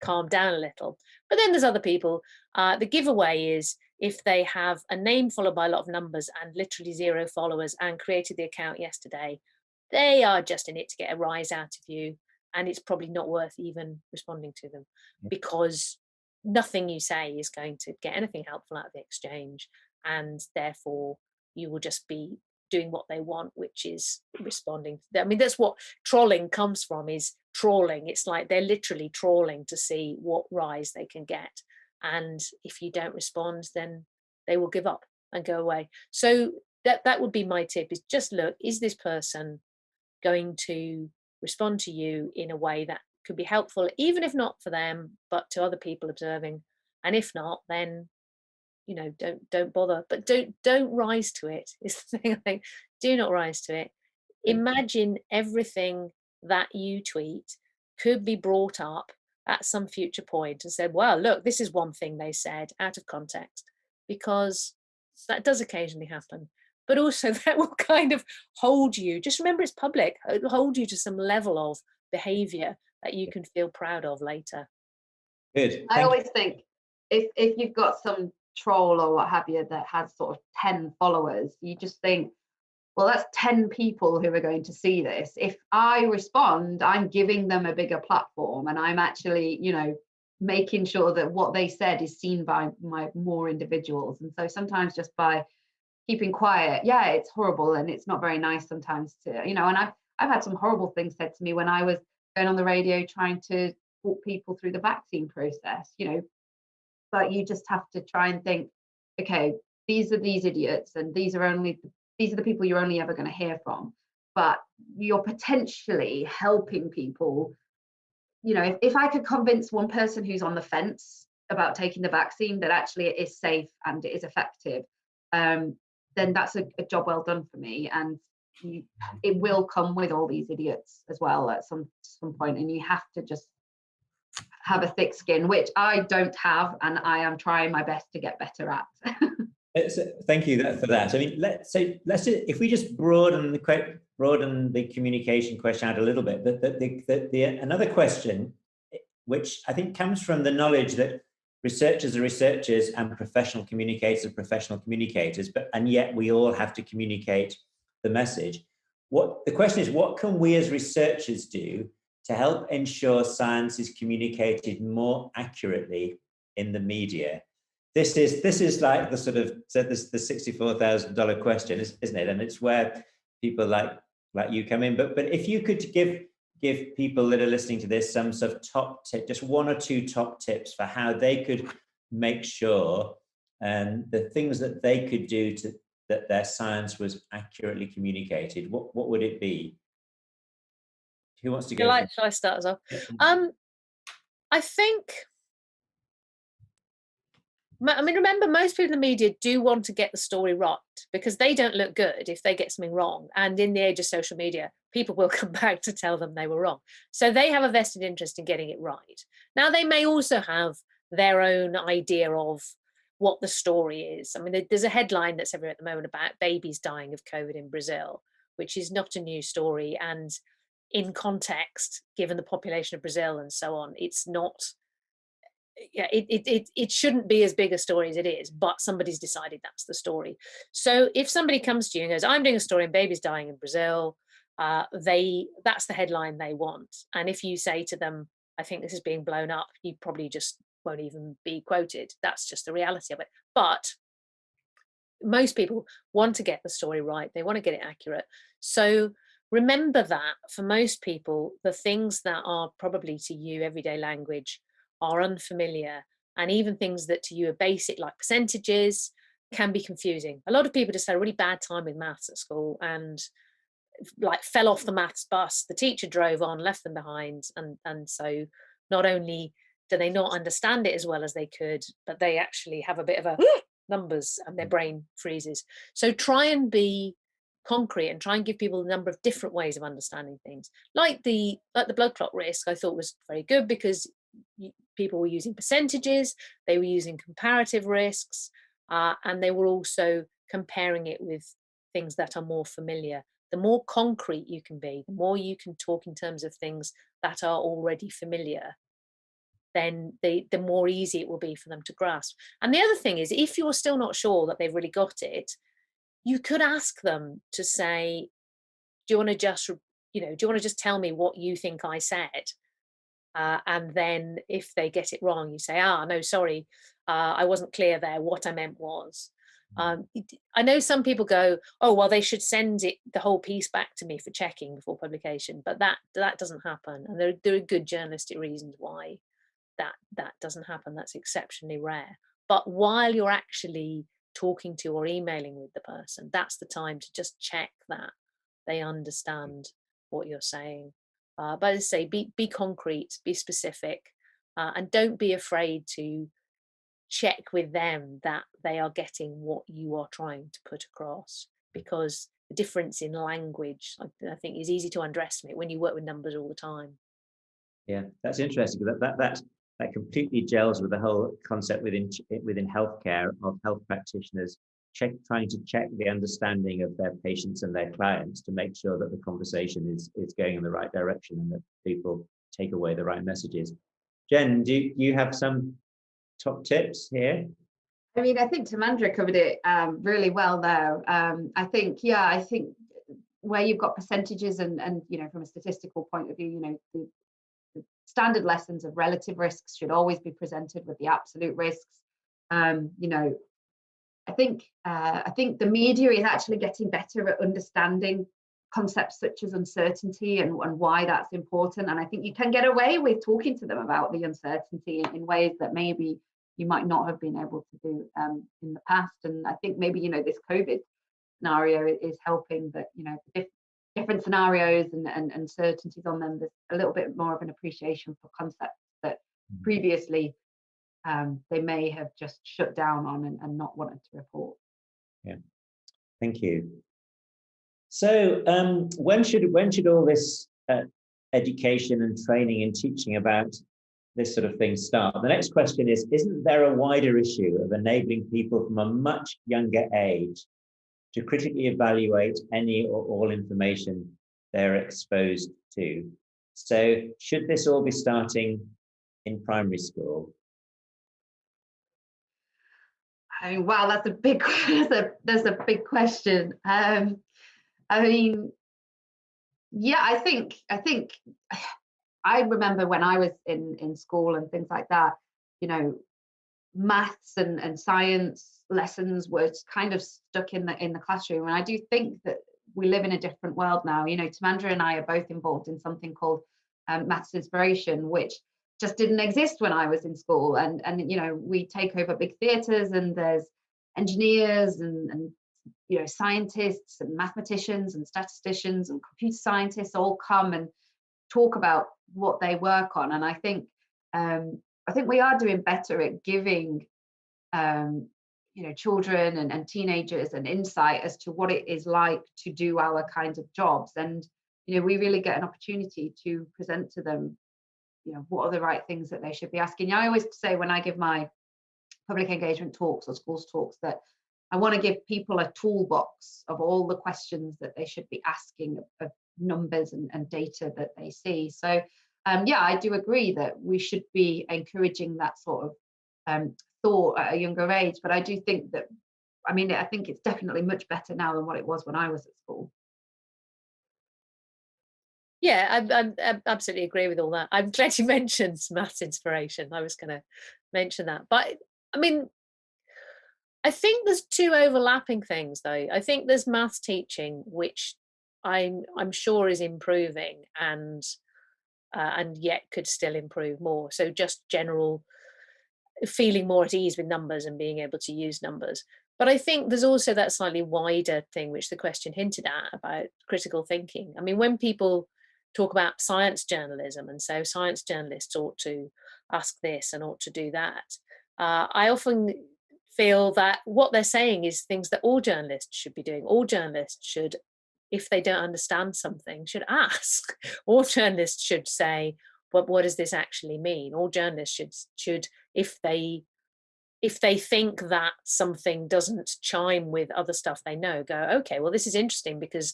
calm down a little. But then there's other people. The giveaway is if they have a name followed by a lot of numbers and literally 0 followers and created the account yesterday, they are just in it to get a rise out of you, and it's probably not worth even responding to them, because nothing you say is going to get anything helpful out of the exchange, and therefore you will just be doing what they want, which is responding. I mean, that's what trolling comes from, is trawling. It's like they're literally trawling to see what rise they can get, and if you don't respond, then they will give up and go away. So that would be my tip, is just look, is this person going to respond to you in a way that could be helpful, even if not for them, but to other people observing? And if not, then don't bother. But don't rise to it, is the thing. I think, do not rise to it. Imagine everything that you tweet could be brought up at some future point and said, well, look, this is one thing they said out of context, because that does occasionally happen. But also that will kind of hold you, just remember it's public, it'll hold you to some level of behavior that you can feel proud of later. Good. I always think if you've got some troll or what have you that has sort of 10 followers, you just think, well, that's 10 people who are going to see this. If I respond, I'm giving them a bigger platform, and I'm actually, you know, making sure that what they said is seen by more individuals. And so sometimes just by keeping quiet, yeah, it's horrible and it's not very nice sometimes to, you know, and I've had some horrible things said to me when I was going on the radio trying to talk people through the vaccine process, you know, but you just have to try and think, okay, these are these idiots, and these are the people you're only ever going to hear from, but you're potentially helping people. You know, if I could convince one person who's on the fence about taking the vaccine that actually it is safe and it is effective, then that's a job well done for me. And it will come with all these idiots as well at some point, and you have to just have a thick skin, which I don't have, and I am trying my best to get better at. Thank you for that. I mean, if we just broaden the communication question out a little bit. Another question, which I think comes from the knowledge that researchers are researchers and professional communicators are professional communicators, and yet we all have to communicate the message. The question is, what can we as researchers do to help ensure science is communicated more accurately in the media? This is like the sort of the $64,000 question, isn't it? And it's where people like you come in. But if you could give people that are listening to this some sort of top tip, just one or two top tips for how they could make sure the things that they could do that their science was accurately communicated, what would it be? Who wants to go? Shall I start us off? I think, I mean, remember, most people in the media do want to get the story right, because they don't look good if they get something wrong. And in the age of social media, people will come back to tell them they were wrong. So they have a vested interest in getting it right. Now, they may also have their own idea of what the story is. I mean, there's a headline that's everywhere at the moment about babies dying of COVID in Brazil, which is not a new story. And in context, given the population of Brazil and so on, it's not, yeah, it shouldn't be as big a story as it is, but somebody's decided that's the story. So if somebody comes to you and goes, I'm doing a story on babies dying in Brazil, that's the headline they want. And if you say to them, I think this is being blown up, you probably just won't even be quoted. That's just the reality of it. But most people want to get the story right. They want to get it accurate. So remember that for most people, the things that are probably to you everyday language are unfamiliar, and even things that to you are basic, like percentages, can be confusing. A lot of people just had a really bad time with maths at school and like fell off the maths bus. The teacher drove on, left them behind, and so not only do they not understand it as well as they could, but they actually have a bit of a numbers, and their brain freezes. So try and be concrete and try and give people a number of different ways of understanding things. Like the blood clot risk, I thought was very good, because people were using percentages, they were using comparative risks, and they were also comparing it with things that are more familiar. The more concrete you can be, the more you can talk in terms of things that are already familiar, then the more easy it will be for them to grasp. And the other thing is, if you're still not sure that they've really got it, you could ask them to say, do you want to just tell me what you think I said? And then if they get it wrong, you say, no, sorry, I wasn't clear there. What I meant was, I know some people go, oh, well, they should send the whole piece back to me for checking before publication, but that doesn't happen. And there are good journalistic reasons why that doesn't happen. That's exceptionally rare. But while you're actually talking to or emailing with the person, that's the time to just check that they understand what you're saying. But as I say, be concrete, be specific, and don't be afraid to check with them that they are getting what you are trying to put across, because the difference in language, I think, is easy to underestimate when you work with numbers all the time. Yeah, that's interesting. That completely gels with the whole concept within healthcare of health practitioners trying to check the understanding of their patients and their clients to make sure that the conversation is going in the right direction and that people take away the right messages. Jen, do you have some top tips here? I mean, I think Tamandra covered it really well there. I think where you've got percentages and from a statistical point of view, the standard lessons of relative risks should always be presented with the absolute risks. I think the media is actually getting better at understanding concepts such as uncertainty and why that's important. And I think you can get away with talking to them about the uncertainty in ways that maybe you might not have been able to do in the past. And I think maybe this COVID scenario is helping that different scenarios and uncertainties on them. There's a little bit more of an appreciation for concepts that previously they may have just shut down on and not wanted to report. Yeah, thank you. So when should all this education and training and teaching about this sort of thing start? The next question is, isn't there a wider issue of enabling people from a much younger age to critically evaluate any or all information they're exposed to? So should this all be starting in primary school? I mean, wow, that's a big that's a big question. I mean, yeah, I think I remember when I was in school and things like that, maths and science lessons were kind of stuck in the classroom. And I do think that we live in a different world now. Tamandra and I are both involved in something called Maths Inspiration, which just didn't exist when I was in school. And we take over big theatres, and there's engineers and scientists and mathematicians and statisticians and computer scientists all come and talk about what they work on. And I think we are doing better at giving children and teenagers an insight as to what it is like to do our kinds of jobs. And we really get an opportunity to present to them what are the right things that they should be asking. I always say when I give my public engagement talks or schools talks that I want to give people a toolbox of all the questions that they should be asking of numbers and data that they see. So I do agree that we should be encouraging that sort of thought at a younger age. But I do think that, I think it's definitely much better now than what it was when I was at school. Yeah, I absolutely agree with all that. I'm glad you mentioned Maths Inspiration. I was going to mention that. But I think there's two overlapping things, though. I think there's maths teaching, which I'm sure is improving and yet could still improve more. So just general feeling more at ease with numbers and being able to use numbers. But I think there's also that slightly wider thing, which the question hinted at, about critical thinking. When people talk about science journalism and so science journalists ought to ask this and ought to do that, I often feel that what they're saying is things that all journalists should be doing. All journalists should, if they don't understand something, should ask. All journalists should say, well, what does this actually mean? All journalists should if they think that something doesn't chime with other stuff they know, go, okay, well, this is interesting because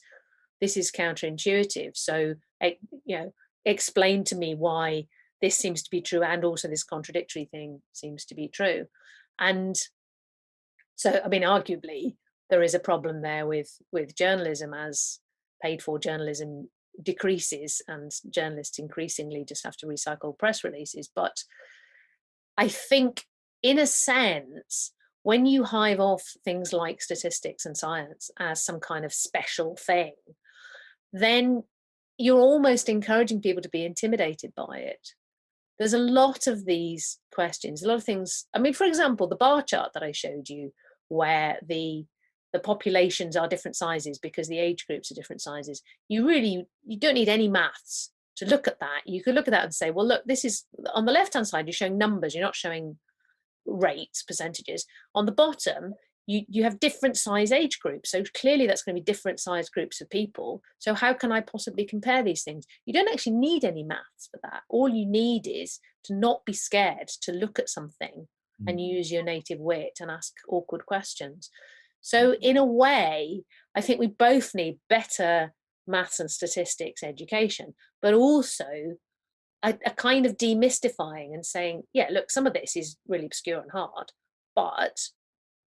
this is counterintuitive. So, explain to me why this seems to be true and also this contradictory thing seems to be true. And so, arguably, there is a problem there with journalism as paid for journalism decreases and journalists increasingly just have to recycle press releases. But I think, in a sense, when you hive off things like statistics and science as some kind of special thing, then you're almost encouraging people to be intimidated by it. There's a lot of these questions, a lot of things. For example, the bar chart that I showed you, where the populations are different sizes because the age groups are different sizes. You don't need any maths to look at that. You could look at that and say, well, look, this is on the left-hand side, you're showing numbers, you're not showing rates, percentages. On the bottom, you have different size age groups. So clearly that's going to be different size groups of people. So how can I possibly compare these things? You don't actually need any maths for that. All you need is to not be scared to look at something and use your native wit and ask awkward questions. So in a way, I think we both need better maths and statistics education, but also a kind of demystifying and saying, yeah, look, some of this is really obscure and hard, but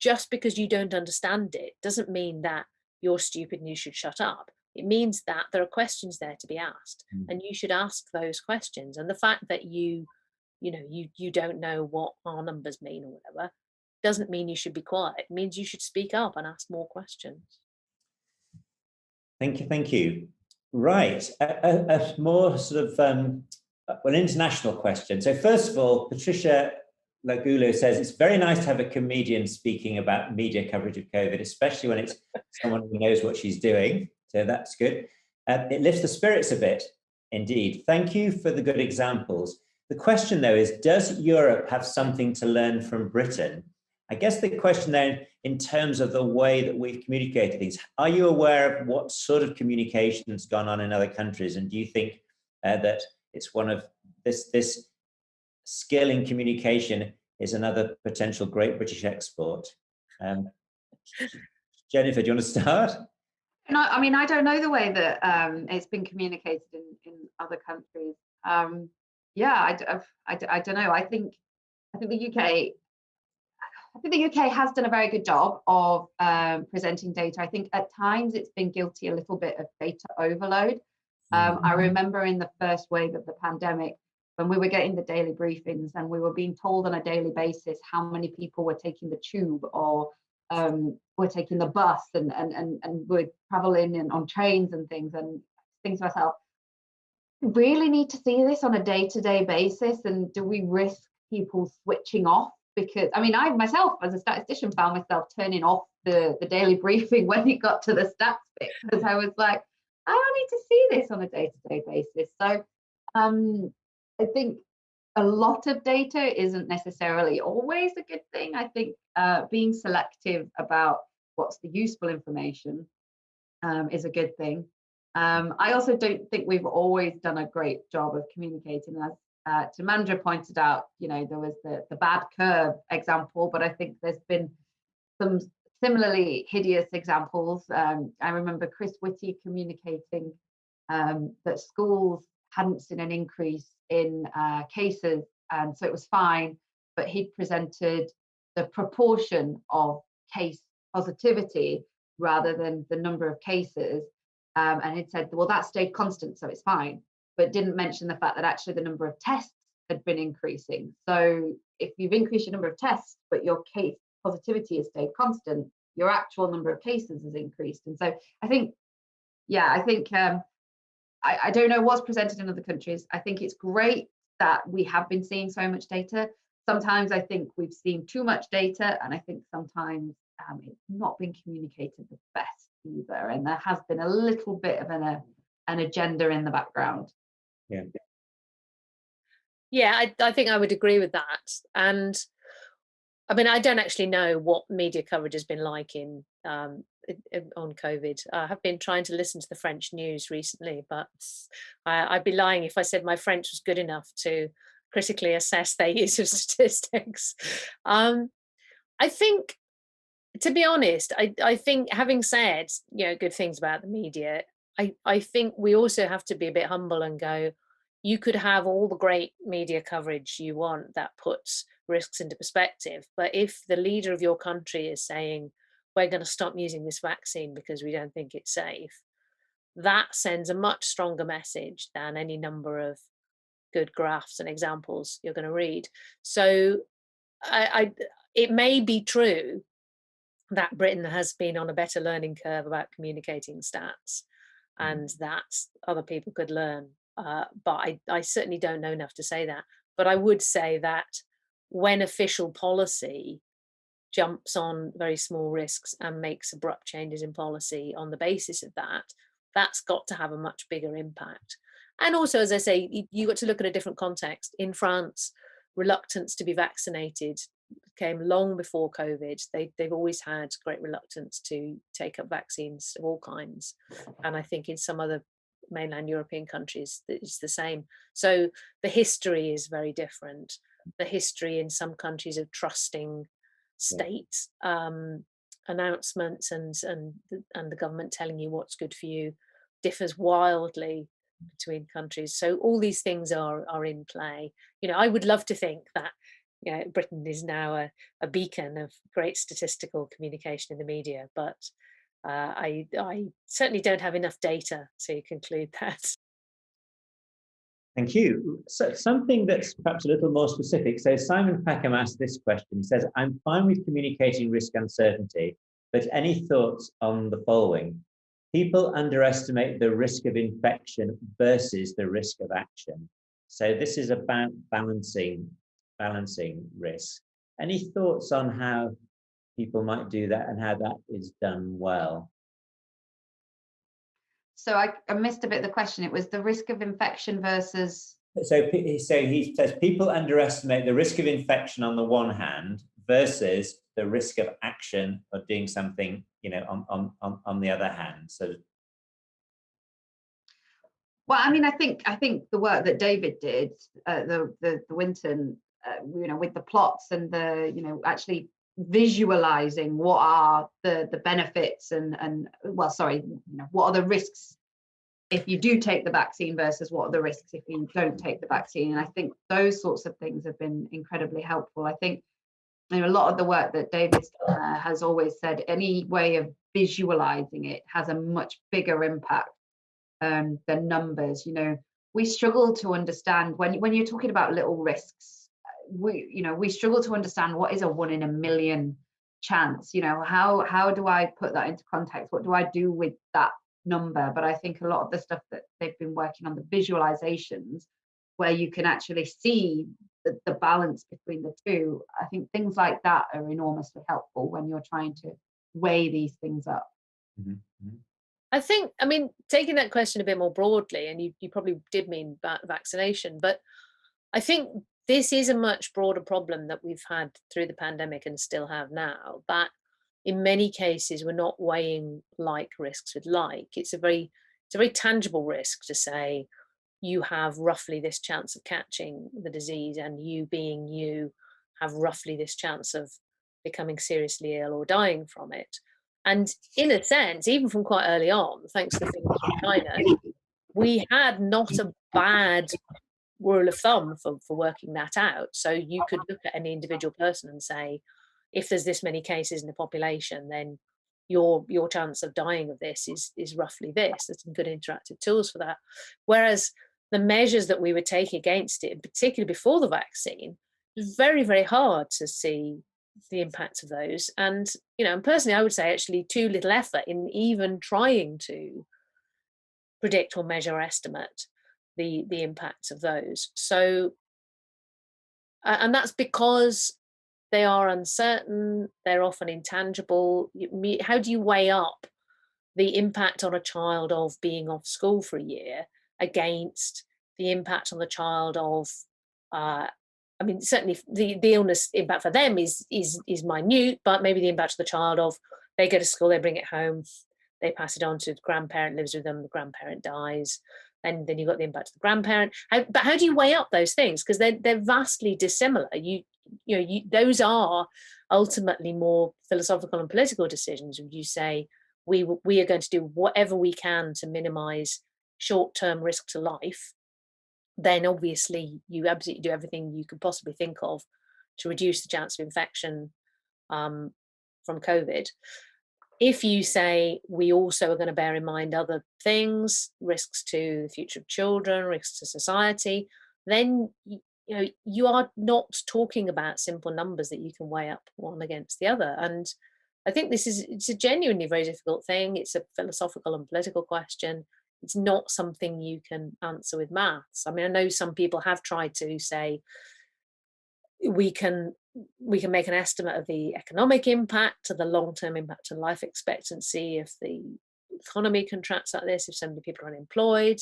just because you don't understand it doesn't mean that you're stupid and you should shut up. It means that there are questions there to be asked, and you should ask those questions. And the fact that you don't know what our numbers mean or whatever doesn't mean you should be quiet. It means you should speak up and ask more questions. Thank you, thank you. Right, a more sort of an international question. So first of all, Patricia Lagulo says it's very nice to have a comedian speaking about media coverage of COVID, especially when it's someone who knows what she's doing. So that's good. It lifts the spirits a bit, indeed. Thank you for the good examples. The question, though, is, does Europe have something to learn from Britain? I guess the question then, in terms of the way that we've communicated things, are you aware of what sort of communication has gone on in other countries? And do you think that it's one of this skill in communication is another potential great British export? Jennifer, do you want to start? No, I mean, I don't know the way that it's been communicated in other countries. Yeah, I don't know. I think the UK has done a very good job of presenting data. I think at times it's been guilty a little bit of data overload. I remember in the first wave of the pandemic, when we were getting the daily briefings and we were being told on a daily basis how many people were taking the tube or were taking the bus and were traveling in on trains and things to myself, really need to see this on a day-to-day basis, and do we risk people switching off? Because I mean, I myself as a statistician found myself turning off the daily briefing when it got to the stats bit, because I was like, I don't need to see this on a day-to-day basis. So I think a lot of data isn't necessarily always a good thing. I think being selective about what's the useful information is a good thing. I also don't think we've always done a great job of communicating. As Timandra pointed out, there was the bad curve example, but I think there's been some similarly hideous examples. I remember Chris Whitty communicating that schools hadn't seen an increase in cases, and so it was fine, but he'd presented the proportion of case positivity rather than the number of cases, and he'd said, well, that stayed constant, so it's fine, but didn't mention the fact that actually the number of tests had been increasing. So if you've increased your number of tests, but your case positivity has stayed constant, your actual number of cases has increased. And so I think I don't know what's presented in other countries. I think it's great that we have been seeing so much data. Sometimes I think we've seen too much data, and I think sometimes it's not been communicated the best either. And there has been a little bit of an agenda in the background. Yeah, I think I would agree with that. And I mean, I don't actually know what media coverage has been like on COVID. I have been trying to listen to the French news recently, but I'd be lying if I said my French was good enough to critically assess their use of statistics. I think, to be honest, I think, having said good things about the media, I think we also have to be a bit humble and go, you could have all the great media coverage you want that puts risks into perspective, but if the leader of your country is saying, we're going to stop using this vaccine because we don't think it's safe, that sends a much stronger message than any number of good graphs and examples you're going to read. So it may be true that Britain has been on a better learning curve about communicating stats, and that other people could learn. But I certainly don't know enough to say that. But I would say that when official policy jumps on very small risks and makes abrupt changes in policy on the basis of that, that's got to have a much bigger impact. And also, as I say, you got to look at a different context. In France, reluctance to be vaccinated came long before COVID, they've always had great reluctance to take up vaccines of all kinds. And I think in some other mainland European countries, it's the same. So the history is very different. The history in some countries of trusting state announcements and the government telling you what's good for you differs wildly between countries. So all these things are in play. I would love to think that Britain is now a beacon of great statistical communication in the media, but I certainly don't have enough data to conclude that. Thank you. So something that's perhaps a little more specific. So Simon Peckham asked this question. He says, I'm fine with communicating risk uncertainty, but any thoughts on the following? People underestimate the risk of infection versus the risk of action. So this is about balancing risk. Any thoughts on how people might do that and how that is done well? So I missed a bit of the question. It was the risk of infection versus... So he says people underestimate the risk of infection on the one hand versus the risk of action or doing something, on the other hand. So, well, I mean, I think the work that David did, the Winton, with the plots and actually visualizing what are the benefits and what are the risks if you do take the vaccine versus what are the risks if you don't take the vaccine. And I think those sorts of things have been incredibly helpful. I think a lot of the work that David has always said, any way of visualizing it has a much bigger impact than numbers. We struggle to understand when you're talking about little risks. We struggle to understand what is a 1 in a million chance. How do I put that into context? What do I do with that number? But I think a lot of the stuff that they've been working on, the visualizations where you can actually see the balance between the two, I think things like that are enormously helpful when you're trying to weigh these things up. Mm-hmm. I think, taking that question a bit more broadly, and you probably did mean vaccination, but I think this is a much broader problem that we've had through the pandemic and still have now, that in many cases we're not weighing like risks with like. It's a very tangible risk to say you have roughly this chance of catching the disease, and you being you have roughly this chance of becoming seriously ill or dying from it. And in a sense, even from quite early on, thanks to things from China, we had not a bad rule of thumb for working that out. So you could look at any individual person and say, if there's this many cases in the population, then your chance of dying of this is roughly this. There's some good interactive tools for that. Whereas the measures that we were taking against it, particularly before the vaccine, it was very, very hard to see the impact of those. And, and personally, I would say actually too little effort in even trying to predict or measure or estimate the impacts of those. So, and that's because they are uncertain, they're often intangible. How do you weigh up the impact on a child of being off school for a year against the impact on the child of, certainly the illness impact for them is minute, but maybe the impact of the child of, they go to school, they bring it home, they pass it on to the grandparent, lives with them, the grandparent dies, and then you've got the impact of the grandparent. But how do you weigh up those things? Because they're vastly dissimilar. Those are ultimately more philosophical and political decisions. Would you say we are going to do whatever we can to minimize short-term risk to life? Then obviously you absolutely do everything you could possibly think of to reduce the chance of infection from COVID. If you say we also are going to bear in mind other things, risks to the future of children, risks to society, then you are not talking about simple numbers that you can weigh up one against the other. And I think it's a genuinely very difficult thing. It's a philosophical and political question. It's not something you can answer with maths. I know some people have tried to say we can make an estimate of the economic impact, of the long-term impact on life expectancy, if the economy contracts like this, if so many people are unemployed,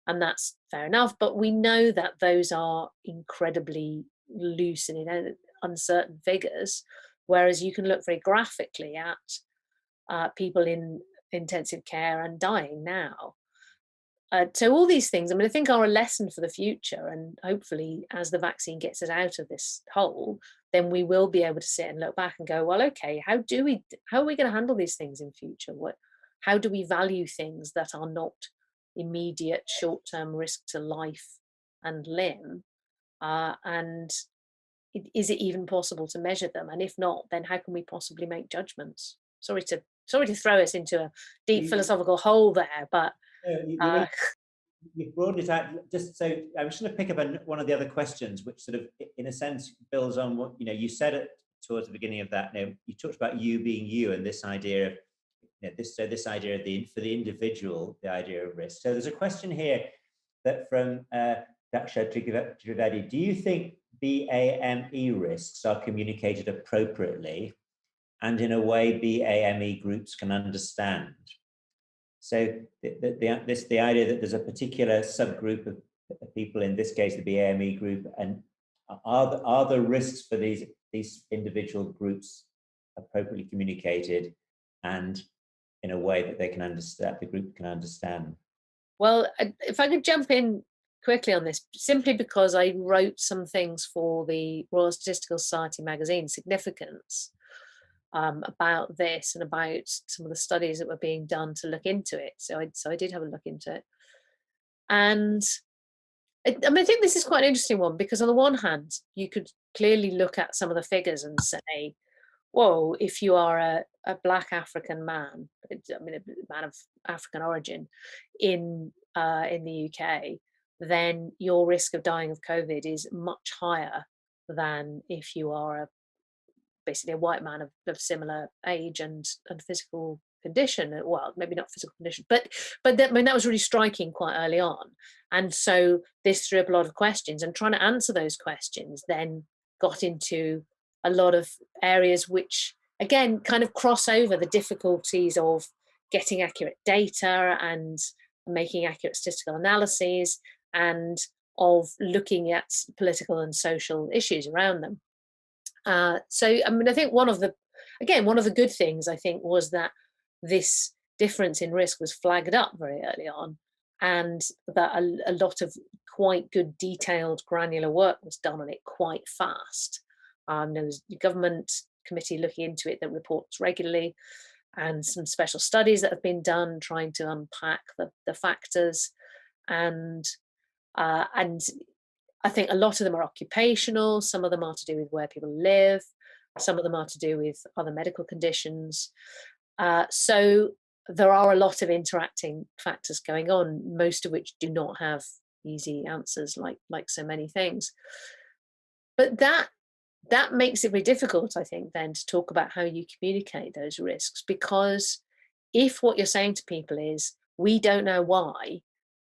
and that's fair enough. But we know that those are incredibly loose and uncertain figures, whereas you can look very graphically at people in intensive care and dying now. So all these things, I mean, I think are a lesson for the future, and hopefully as the vaccine gets us out of this hole, then we will be able to sit and look back and go, well, okay, how are we going to handle these things in future? How do we value things that are not immediate short-term risk to life and limb? And is it even possible to measure them? And if not, then how can we possibly make judgments? Sorry to throw us into a deep philosophical hole there, but you've brought it out. Just so I'm just going to pick up on one of the other questions, which sort of, in a sense, builds on what you said it towards the beginning of that. You talked about you being you, and this idea of this idea of for the individual, the idea of risk. So there's a question here that from Daksha Trivedi. Do you think BAME risks are communicated appropriately and in a way BAME groups can understand? So the idea that there's a particular subgroup of people, in this case the BAME group, and are the risks for these individual groups appropriately communicated and in a way that they can understand, the group can understand? Well, if I could jump in quickly on this, simply because I wrote some things for the Royal Statistical Society magazine, Significance, about this and about some of the studies that were being done to look into it. So I did have a look into it. And I mean, I think this is quite an interesting one, because on the one hand, you could clearly look at some of the figures and say, whoa, if you are a Black African man, I mean, a man of African origin in the UK, then your risk of dying of COVID is much higher than if you are basically a white man of similar age and physical condition. Well, maybe not physical condition, but that, I mean, that was really striking quite early on. And so this threw up a lot of questions, and trying to answer those questions then got into a lot of areas which, again, kind of cross over the difficulties of getting accurate data and making accurate statistical analyses, and of looking at political and social issues around them. So, I mean, I think one of the good things, I think, was that this difference in risk was flagged up very early on, and that a lot of quite good detailed granular work was done on it quite fast. There was a government committee looking into it that reports regularly, and some special studies that have been done trying to unpack the factors, and I think a lot of them are occupational, some of them are to do with where people live, some of them are to do with other medical conditions. So there are a lot of interacting factors going on, most of which do not have easy answers like so many things. But that makes it very difficult, I think, then to talk about how you communicate those risks, because if what you're saying to people is, we don't know why,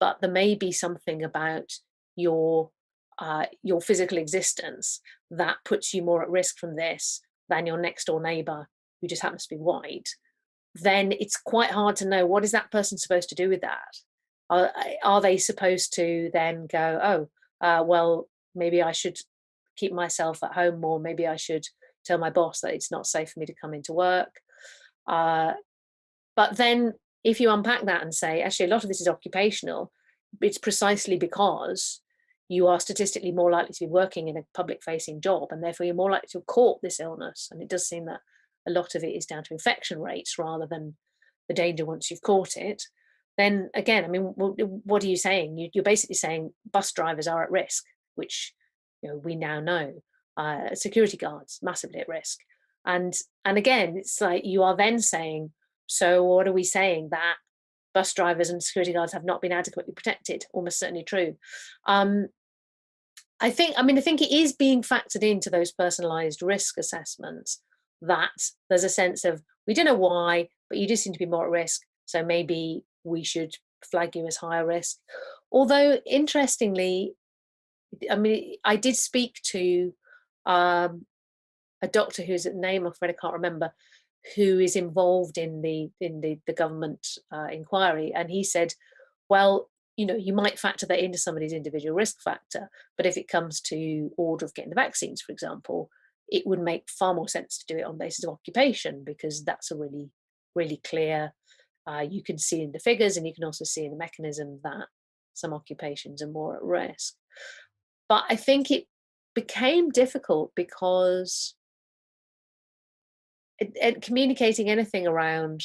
but there may be something about your physical existence that puts you more at risk from this than your next door neighbour who just happens to be white, then it's quite hard to know, what is that person supposed to do with that? Are they supposed to then go, well, maybe I should keep myself at home, or maybe I should tell my boss that it's not safe for me to come into work? But then if you unpack that and say, actually, a lot of this is occupational, it's precisely because you are statistically more likely to be working in a public-facing job, and therefore you're more likely to have caught this illness. And it does seem that a lot of it is down to infection rates rather than the danger once you've caught it. Then again, I mean, what are you saying? You're basically saying bus drivers are at risk, which we now know. Security guards massively at risk, and again, it's like you are then saying, so what are we saying, that bus drivers and security guards have not been adequately protected? Almost certainly true. I think it is being factored into those personalised risk assessments, that there's a sense of, we don't know why, but you do seem to be more at risk, so maybe we should flag you as higher risk. Although, interestingly, I mean, I did speak to a doctor whose name I'm afraid I can't remember, who is involved in the government inquiry, and he said, well, you might factor that into somebody's individual risk factor, but if it comes to order of getting the vaccines, for example, it would make far more sense to do it on the basis of occupation, because that's a really, really clear, you can see in the figures, and you can also see in the mechanism that some occupations are more at risk. But I think it became difficult because communicating anything around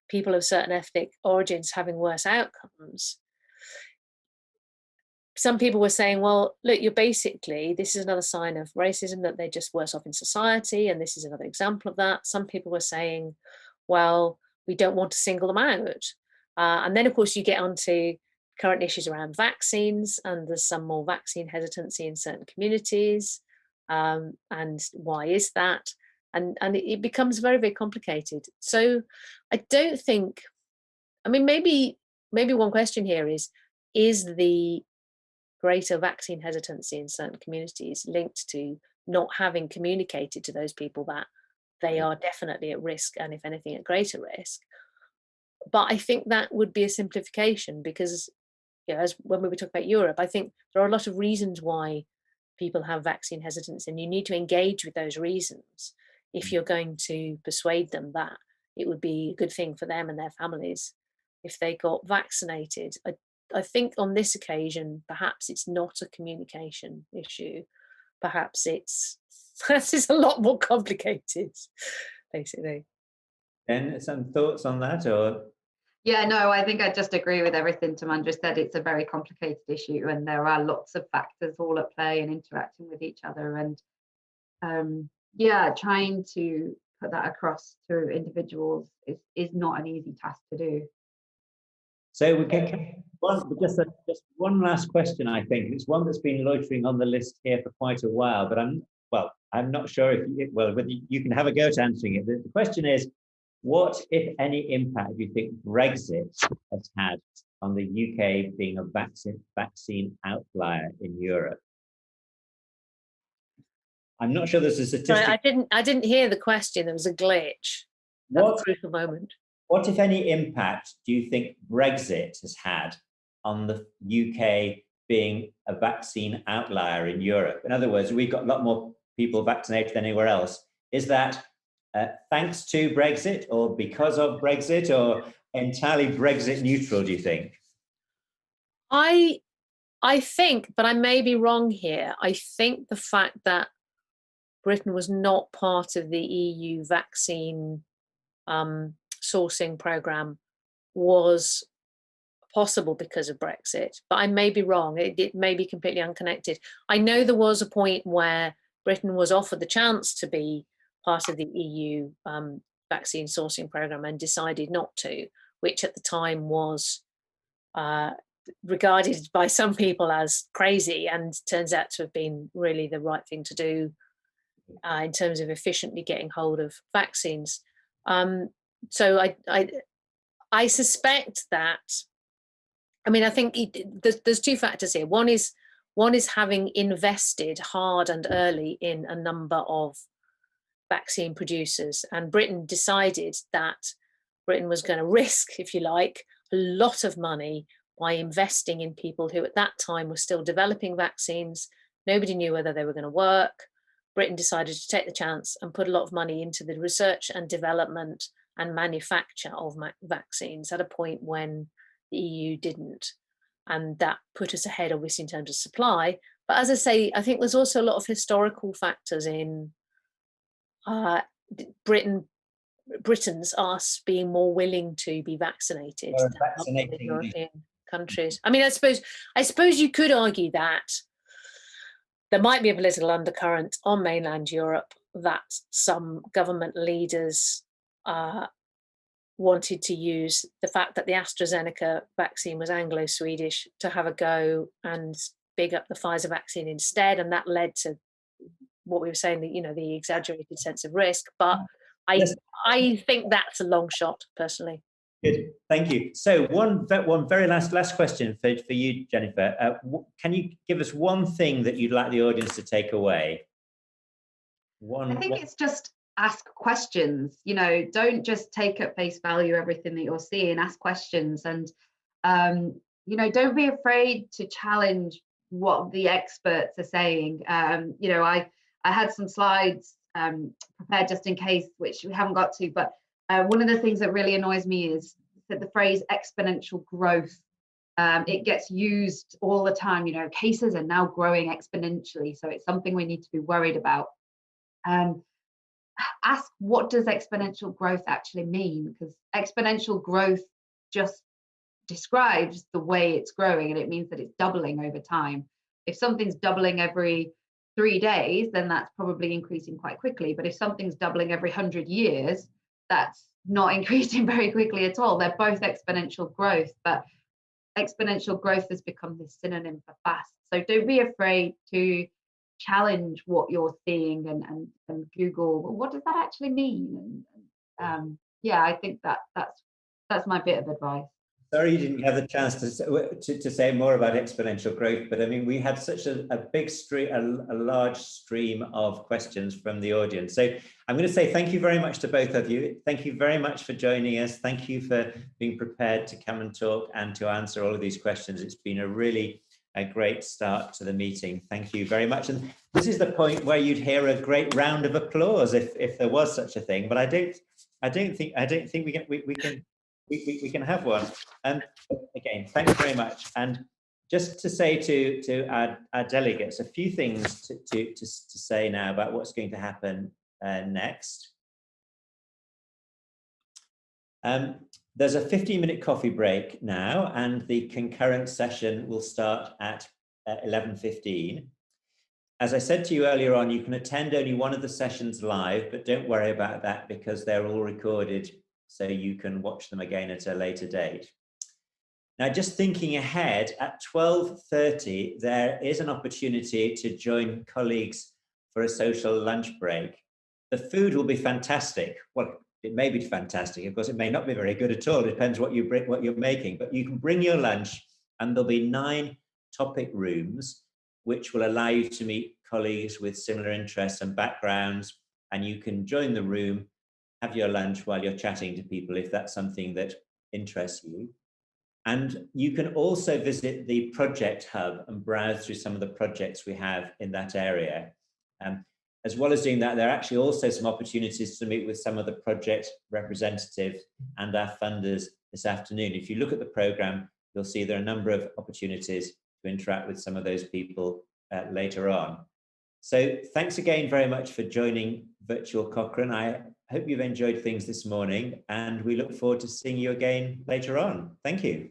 people of certain ethnic origins having worse outcomes, some people were saying, well, look, this is another sign of racism, that they're just worse off in society, and this is another example of that. Some people were saying, well, we don't want to single them out. And then, of course, you get onto current issues around vaccines, and there's some more vaccine hesitancy in certain communities. And why is that? And it becomes very, very complicated. So I don't think, I mean, maybe one question here is the greater vaccine hesitancy in certain communities linked to not having communicated to those people that they are definitely at risk, and if anything, at greater risk? But I think that would be a simplification, because, you know, as when we were talking about Europe, I think there are a lot of reasons why people have vaccine hesitance, and you need to engage with those reasons if you're going to persuade them that it would be a good thing for them and their families if they got vaccinated. I think on this occasion, perhaps it's not a communication issue. Perhaps it's a lot more complicated, basically. And some thoughts on that, or? Yeah, no, I think I just agree with everything Tamandra said. It's a very complicated issue, and there are lots of factors all at play and interacting with each other. And yeah, trying to put that across to individuals is not an easy task to do. So we can just one last question. I think it's one that's been loitering on the list here for quite a while, but I'm not sure if whether you can have a go at answering it. The question is, what, if any, impact do you think Brexit has had on the UK being a vaccine outlier in Europe? I'm not sure there's a statistic. Sorry, I didn't hear the question. There was a glitch. That's a crucial moment. What, if any, impact do you think Brexit has had on the UK being a vaccine outlier in Europe? In other words, we've got a lot more people vaccinated than anywhere else. Is that thanks to Brexit, or because of Brexit, or entirely Brexit neutral, do you think? I think, but I may be wrong here, I think the fact that Britain was not part of the EU vaccine sourcing programme was possible because of Brexit, but I may be wrong. It may be completely unconnected. I know there was a point where Britain was offered the chance to be part of the EU vaccine sourcing programme and decided not to, which at the time was regarded by some people as crazy, and turns out to have been really the right thing to do in terms of efficiently getting hold of vaccines. So I suspect that, I mean, I think there's two factors here. One is having invested hard and early in a number of vaccine producers, and Britain decided that Britain was going to risk, if you like, a lot of money by investing in people who at that time were still developing vaccines. Nobody knew whether they were going to work. Britain decided to take the chance and put a lot of money into the research and development and manufacture of vaccines at a point when the EU didn't. And that put us ahead, obviously, in terms of supply. But as I say, I think there's also a lot of historical factors in Britons us being more willing to be vaccinated than European countries. I mean, I suppose you could argue that there might be a political undercurrent on mainland Europe that some government leaders wanted to use the fact that the AstraZeneca vaccine was Anglo-Swedish to have a go and big up the Pfizer vaccine instead, and that led to what we were saying, the exaggerated sense of risk. But I think that's a long shot, personally. Good, thank you. So one very last question for you, Jennifer. Can you give us one thing that you'd like the audience to take away? I think it's just ask questions. Don't just take at face value everything that you're seeing. Ask questions, and don't be afraid to challenge what the experts are saying. I had some slides prepared just in case, which we haven't got to, but one of the things that really annoys me is that the phrase exponential growth. It gets used all the time, you know, cases are now growing exponentially. So it's something we need to be worried about. Ask, what does exponential growth actually mean? Because exponential growth just describes the way it's growing, and it means that it's doubling over time. If something's doubling every 3 days, then that's probably increasing quite quickly. But if something's doubling every 100 years, that's not increasing very quickly at all. They're both exponential growth, but exponential growth has become this synonym for fast. So don't be afraid to challenge what you're seeing and Google, well, what does that actually mean? And yeah, I think that's my bit of advice. Sorry you didn't have the chance to say more about exponential growth, but I mean, we had such a big stream, a large stream of questions from the audience. So I'm going to say thank you very much to both of you. Thank you very much for joining us. Thank you for being prepared to come and talk and to answer all of these questions. It's been a great start to the meeting. Thank you very much. And this is the point where you'd hear a great round of applause if there was such a thing, but I don't think we can have one. Again, thanks very much. And just to say to our delegates, a few things to say now about what's going to happen next. There's a 15-minute coffee break now, and the concurrent session will start at 11:15. As I said to you earlier on, you can attend only one of the sessions live, but don't worry about that because they're all recorded, so you can watch them again at a later date. Now, just thinking ahead, at 12:30, there is an opportunity to join colleagues for a social lunch break. The food will be fantastic. Well, it may be fantastic. Of course, it may not be very good at all. It depends what you're making, but you can bring your lunch, and there'll be 9 topic rooms, which will allow you to meet colleagues with similar interests and backgrounds, and you can join the room, have your lunch while you're chatting to people if that's something that interests you. And you can also visit the project hub and browse through some of the projects we have in that area. As well as doing that, there are actually also some opportunities to meet with some of the project representatives and our funders this afternoon. If you look at the programme, you'll see there are a number of opportunities to interact with some of those people later on. So thanks again very much for joining Virtual Cochrane. I hope you've enjoyed things this morning, and we look forward to seeing you again later on. Thank you.